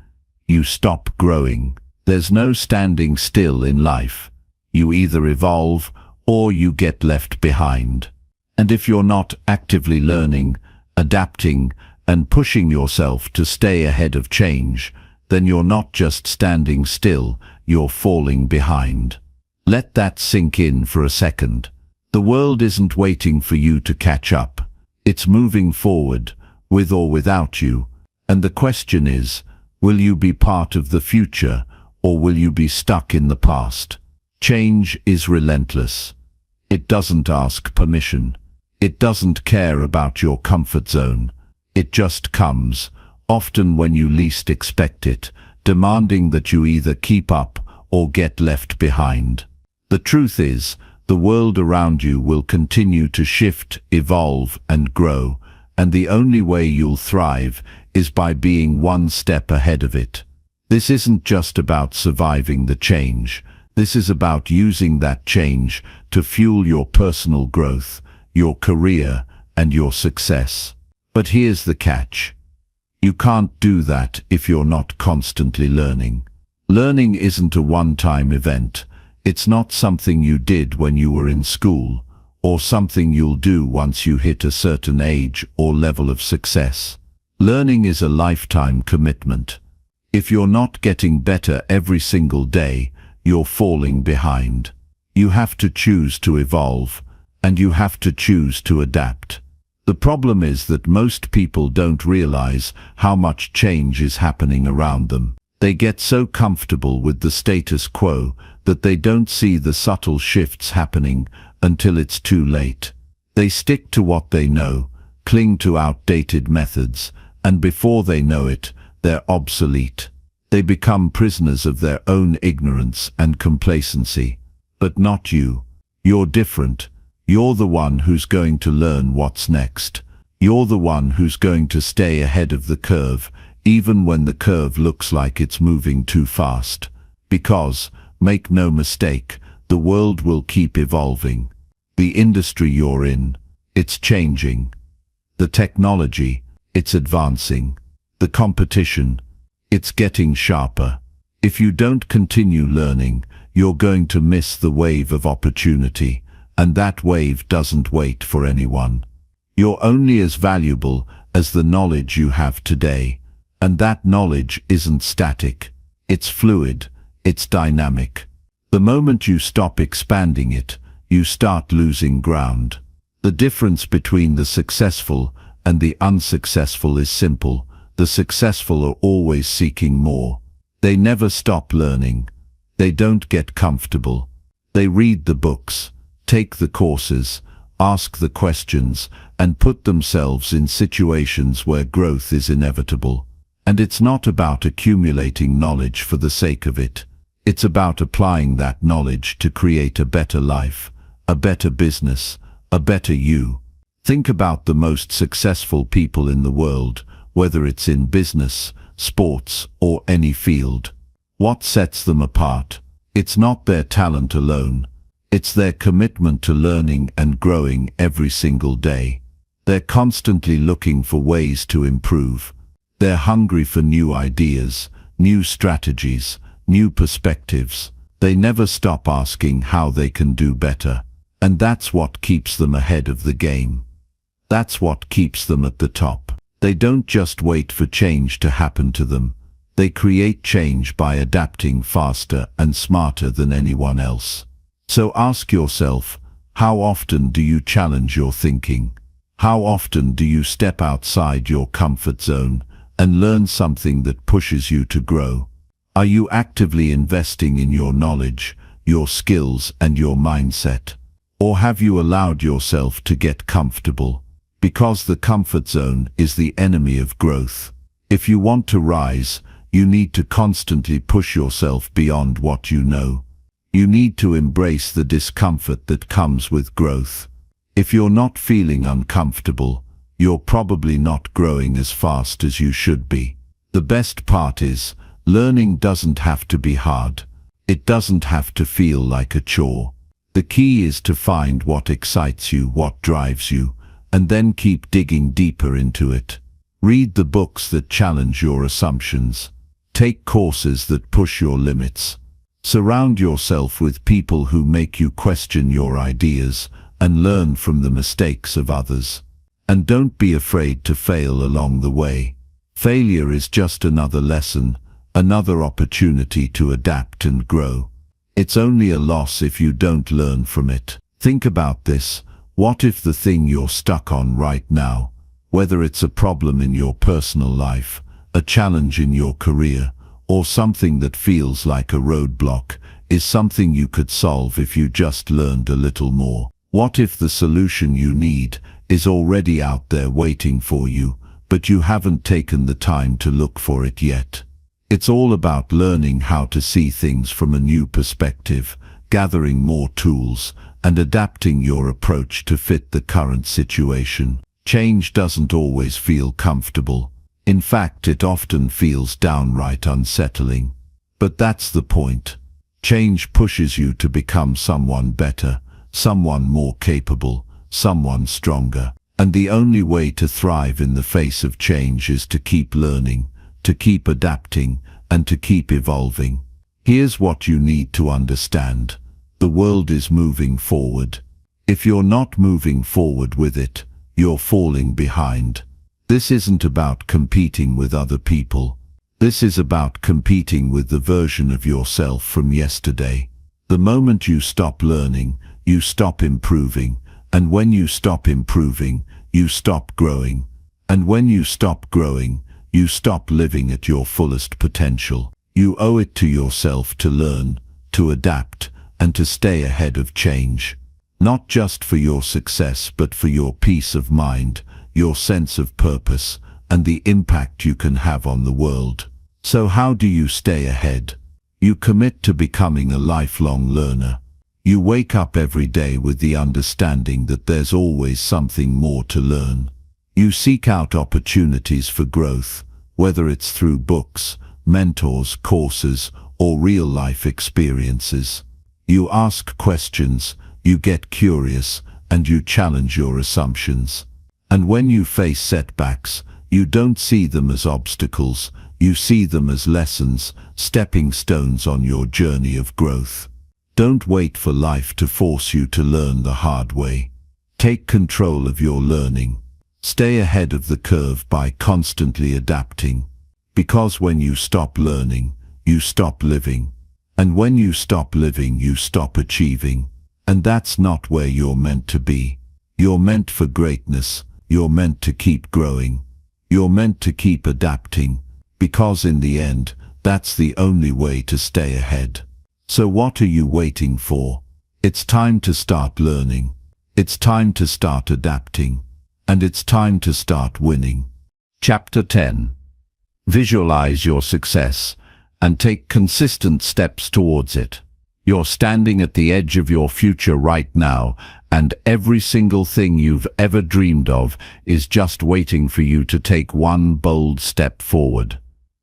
you stop growing. There's no standing still in life. You either evolve or you get left behind. And if you're not actively learning, adapting, and pushing yourself to stay ahead of change, then you're not just standing still, you're falling behind. Let that sink in for a second. The world isn't waiting for you to catch up. It's moving forward, with or without you. And the question is, will you be part of the future, or will you be stuck in the past? Change is relentless. It doesn't ask permission. It doesn't care about your comfort zone. It just comes, often when you least expect it, demanding that you either keep up or get left behind. The truth is, the world around you will continue to shift, evolve, and grow, and the only way you'll thrive is by being one step ahead of it. This isn't just about surviving the change. This is about using that change to fuel your personal growth, your career, and your success. But here's the catch. You can't do that if you're not constantly learning. Learning isn't a one-time event. It's not something you did when you were in school, or something you'll do once you hit a certain age or level of success. Learning is a lifetime commitment. If you're not getting better every single day, you're falling behind. You have to choose to evolve, and you have to choose to adapt. The problem is that most people don't realize how much change is happening around them. They get so comfortable with the status quo that they don't see the subtle shifts happening until it's too late. They stick to what they know, cling to outdated methods, and before they know it, they're obsolete. They become prisoners of their own ignorance and complacency. But not you. You're different. You're the one who's going to learn what's next. You're the one who's going to stay ahead of the curve, even when the curve looks like it's moving too fast. Because, make no mistake, the world will keep evolving. The industry you're in, it's changing. The technology, it's advancing. The competition, it's getting sharper. If you don't continue learning, you're going to miss the wave of opportunity, and that wave doesn't wait for anyone. You're only as valuable as the knowledge you have today, and that knowledge isn't static. It's fluid, it's dynamic. The moment you stop expanding it, you start losing ground. The difference between the successful and the unsuccessful is simple. The successful are always seeking more. They never stop learning. They don't get comfortable. They read the books, take the courses, ask the questions, and put themselves in situations where growth is inevitable. And it's not about accumulating knowledge for the sake of it. It's about applying that knowledge to create a better life, a better business, a better you. Think about the most successful people in the world, whether it's in business, sports, or any field. What sets them apart? It's not their talent alone. It's their commitment to learning and growing every single day. They're constantly looking for ways to improve. They're hungry for new ideas, new strategies, new perspectives. They never stop asking how they can do better. And that's what keeps them ahead of the game. That's what keeps them at the top. They don't just wait for change to happen to them. They create change by adapting faster and smarter than anyone else. So ask yourself, how often do you challenge your thinking? How often do you step outside your comfort zone and learn something that pushes you to grow? Are you actively investing in your knowledge, your skills, and your mindset? Or have you allowed yourself to get comfortable? Because the comfort zone is the enemy of growth. If you want to rise, you need to constantly push yourself beyond what you know. You need to embrace the discomfort that comes with growth. If you're not feeling uncomfortable, you're probably not growing as fast as you should be. The best part is, learning doesn't have to be hard. It doesn't have to feel like a chore. The key is to find what excites you, what drives you, and then keep digging deeper into it. Read the books that challenge your assumptions. Take courses that push your limits. Surround yourself with people who make you question your ideas and learn from the mistakes of others. And don't be afraid to fail along the way. Failure is just another lesson, another opportunity to adapt and grow. It's only a loss if you don't learn from it. Think about this. What if the thing you're stuck on right now, whether it's a problem in your personal life, a challenge in your career, or something that feels like a roadblock, is something you could solve if you just learned a little more? What if the solution you need is already out there waiting for you, but you haven't taken the time to look for it yet? It's all about learning how to see things from a new perspective, gathering more tools, and adapting your approach to fit the current situation. Change doesn't always feel comfortable. In fact, it often feels downright unsettling. But that's the point. Change pushes you to become someone better, someone more capable, someone stronger. And the only way to thrive in the face of change is to keep learning, to keep adapting, and to keep evolving. Here's what you need to understand. The world is moving forward. If you're not moving forward with it, you're falling behind. This isn't about competing with other people. This is about competing with the version of yourself from yesterday. The moment you stop learning, you stop improving. And when you stop improving, you stop growing. And when you stop growing, you stop living at your fullest potential. You owe it to yourself to learn, to adapt, and to stay ahead of change. Not just for your success, but for your peace of mind, your sense of purpose, and the impact you can have on the world. So how do you stay ahead? You commit to becoming a lifelong learner. You wake up every day with the understanding that there's always something more to learn. You seek out opportunities for growth, whether it's through books, mentors, courses, or real-life experiences. You ask questions, you get curious, and you challenge your assumptions. And when you face setbacks, you don't see them as obstacles, you see them as lessons, stepping stones on your journey of growth. Don't wait for life to force you to learn the hard way. Take control of your learning. Stay ahead of the curve by constantly adapting. Because when you stop learning, you stop living. And when you stop living, you stop achieving. And that's not where you're meant to be. You're meant for greatness. You're meant to keep growing. You're meant to keep adapting. Because in the end, that's the only way to stay ahead. So what are you waiting for? It's time to start learning. It's time to start adapting. And it's time to start winning. Chapter 10. Visualize your success and take consistent steps towards it. You're standing at the edge of your future right now, and every single thing you've ever dreamed of is just waiting for you to take one bold step forward.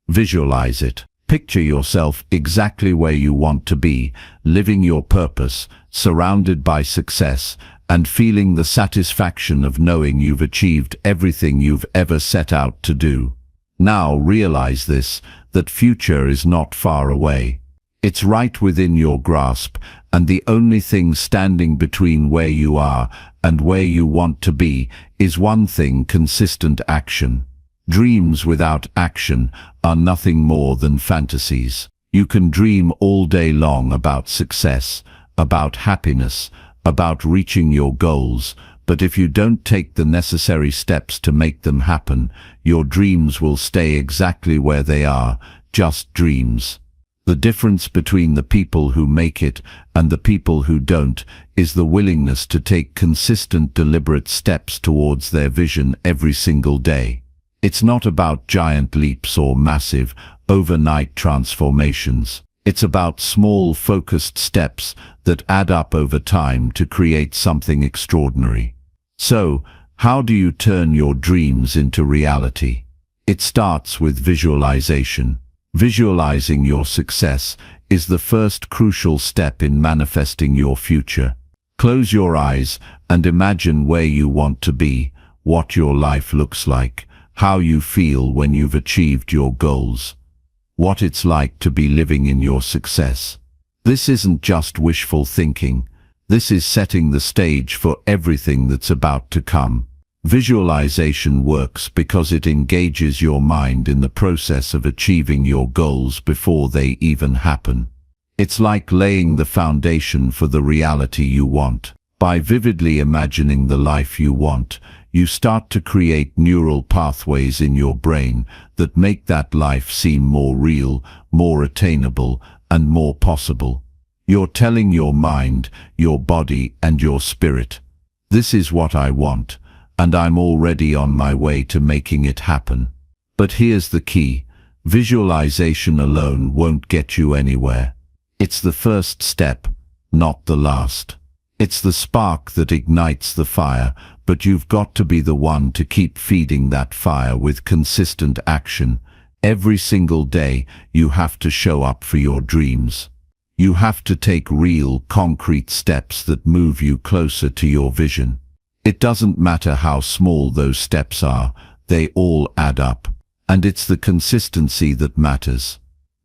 Visualize it. Picture yourself exactly where you want to be, living your purpose, surrounded by success, and feeling the satisfaction of knowing you've achieved everything you've ever set out to do. Now realize this, that future is not far away. It's right within your grasp, and the only thing standing between where you are and where you want to be is one thing: consistent action. Dreams without action are nothing more than fantasies. You can dream all day long about success, about happiness, about reaching your goals, but if you don't take the necessary steps to make them happen, your dreams will stay exactly where they are, just dreams. The difference between the people who make it and the people who don't is the willingness to take consistent, deliberate steps towards their vision every single day. It's not about giant leaps or massive, overnight transformations. It's about small, focused steps that add up over time to create something extraordinary. So, how do you turn your dreams into reality? It starts with visualization. Visualizing your success is the first crucial step in manifesting your future. Close your eyes and imagine where you want to be, what your life looks like, how you feel when you've achieved your goals, what it's like to be living in your success. This isn't just wishful thinking. This is setting the stage for everything that's about to come. Visualization works because it engages your mind in the process of achieving your goals before they even happen. It's like laying the foundation for the reality you want. By vividly imagining the life you want, you start to create neural pathways in your brain that make that life seem more real, more attainable, and more possible. You're telling your mind, your body, and your spirit, "This is what I want, and I'm already on my way to making it happen." But here's the key: visualization alone won't get you anywhere. It's the first step, not the last. It's the spark that ignites the fire, but you've got to be the one to keep feeding that fire with consistent action. Every single day, you have to show up for your dreams. You have to take real, concrete steps that move you closer to your vision. It doesn't matter how small those steps are, they all add up. And it's the consistency that matters.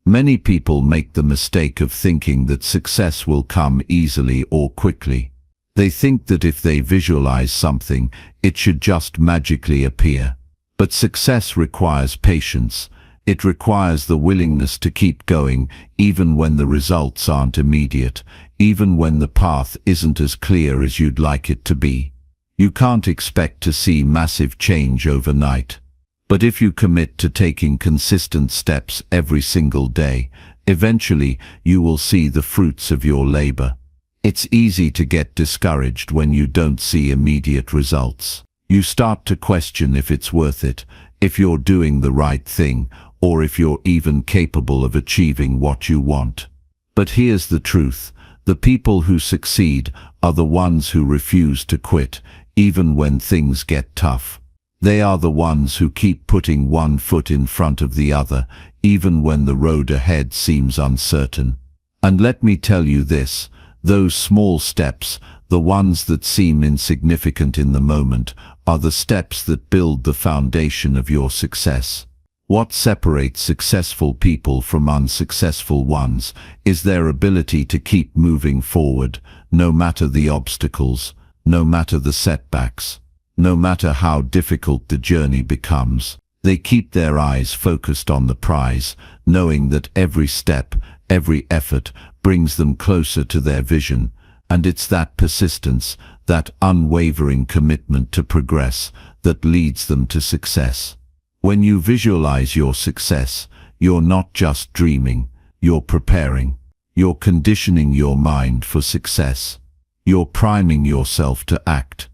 Many people make the mistake of thinking that success will come easily or quickly. They think that if they visualize something, it should just magically appear. But success requires patience. It requires the willingness to keep going, even when the results aren't immediate, even when the path isn't as clear as you'd like it to be. You can't expect to see massive change overnight. But if you commit to taking consistent steps every single day, eventually you will see the fruits of your labor. It's easy to get discouraged when you don't see immediate results. You start to question if it's worth it, if you're doing the right thing, or if you're even capable of achieving what you want. But here's the truth. The people who succeed are the ones who refuse to quit, even when things get tough. They are the ones who keep putting one foot in front of the other, even when the road ahead seems uncertain. And let me tell you this, those small steps, the ones that seem insignificant in the moment, are the steps that build the foundation of your success. What separates successful people from unsuccessful ones is their ability to keep moving forward, no matter the obstacles, no matter the setbacks, no matter how difficult the journey becomes. They keep their eyes focused on the prize, knowing that every step, every effort brings them closer to their vision, and it's that persistence, that unwavering commitment to progress, that leads them to success. When you visualize your success, you're not just dreaming, you're preparing. You're conditioning your mind for success. You're priming yourself to act.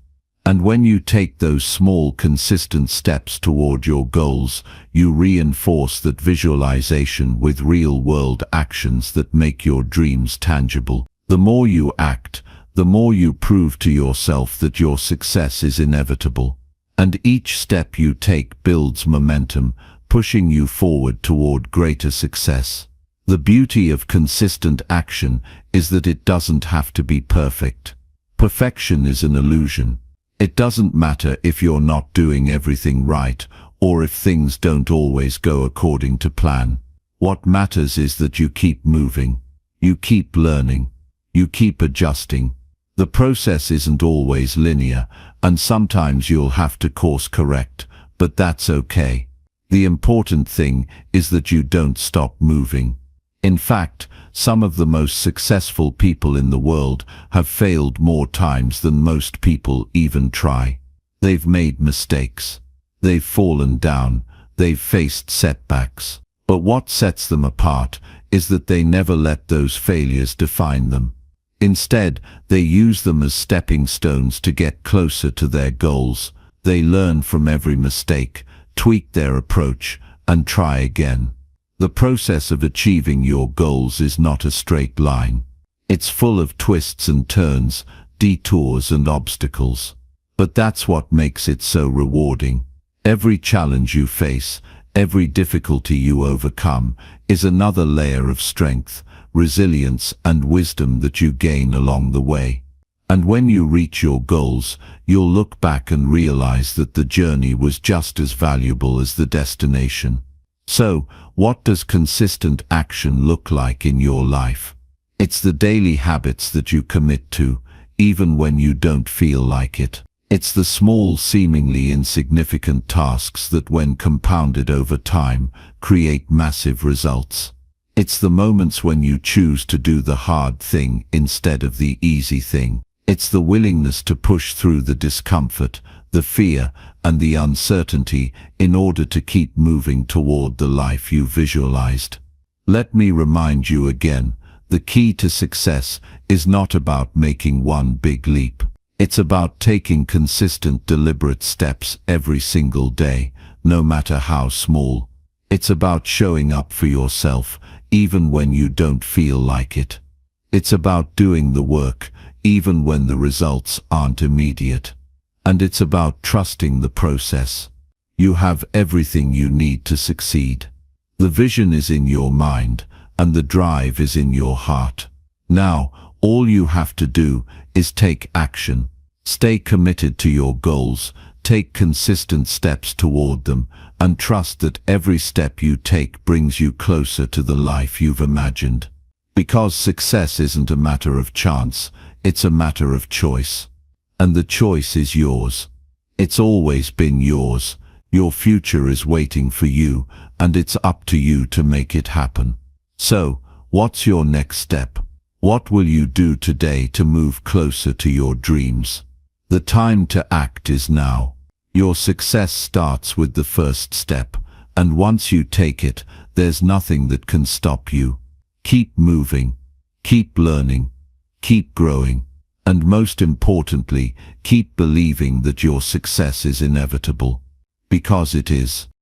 And when you take those small, consistent steps toward your goals, you reinforce that visualization with real-world actions that make your dreams tangible. The more you act, the more you prove to yourself that your success is inevitable. And each step you take builds momentum, pushing you forward toward greater success. The beauty of consistent action is that it doesn't have to be perfect. Perfection is an illusion. It doesn't matter if you're not doing everything right, or if things don't always go according to plan. What matters is that you keep moving, you keep learning, you keep adjusting. The process isn't always linear, and sometimes you'll have to course correct, but that's okay. The important thing is that you don't stop moving. In fact, some of the most successful people in the world have failed more times than most people even try. They've made mistakes. They've fallen down. They've faced setbacks. But what sets them apart is that they never let those failures define them. Instead, they use them as stepping stones to get closer to their goals. They learn from every mistake, tweak their approach, and try again. The process of achieving your goals is not a straight line. It's full of twists and turns, detours and obstacles. But that's what makes it so rewarding. Every challenge you face, every difficulty you overcome, is another layer of strength, resilience and wisdom that you gain along the way. And when you reach your goals, you'll look back and realize that the journey was just as valuable as the destination. So, what does consistent action look like in your life? It's the daily habits that you commit to, even when you don't feel like it. It's the small, seemingly insignificant tasks that, when compounded over time, create massive results. It's the moments when you choose to do the hard thing instead of the easy thing. It's the willingness to push through the discomfort, the fear, and the uncertainty in order to keep moving toward the life you visualized. Let me remind you again, the key to success is not about making one big leap. It's about taking consistent, deliberate steps every single day, no matter how small. It's about showing up for yourself, even when you don't feel like it. It's about doing the work, even when the results aren't immediate. And it's about trusting the process. You have everything you need to succeed. The vision is in your mind, and the drive is in your heart. Now, all you have to do is take action. Stay committed to your goals, take consistent steps toward them, and trust that every step you take brings you closer to the life you've imagined. Because success isn't a matter of chance, it's a matter of choice. And the choice is yours. It's always been yours. Your future is waiting for you, and it's up to you to make it happen. So, what's your next step? What will you do today to move closer to your dreams? The time to act is now. Your success starts with the first step, and once you take it, there's nothing that can stop you. Keep moving, keep learning, keep growing, and most importantly, keep believing that your success is inevitable. Because it is.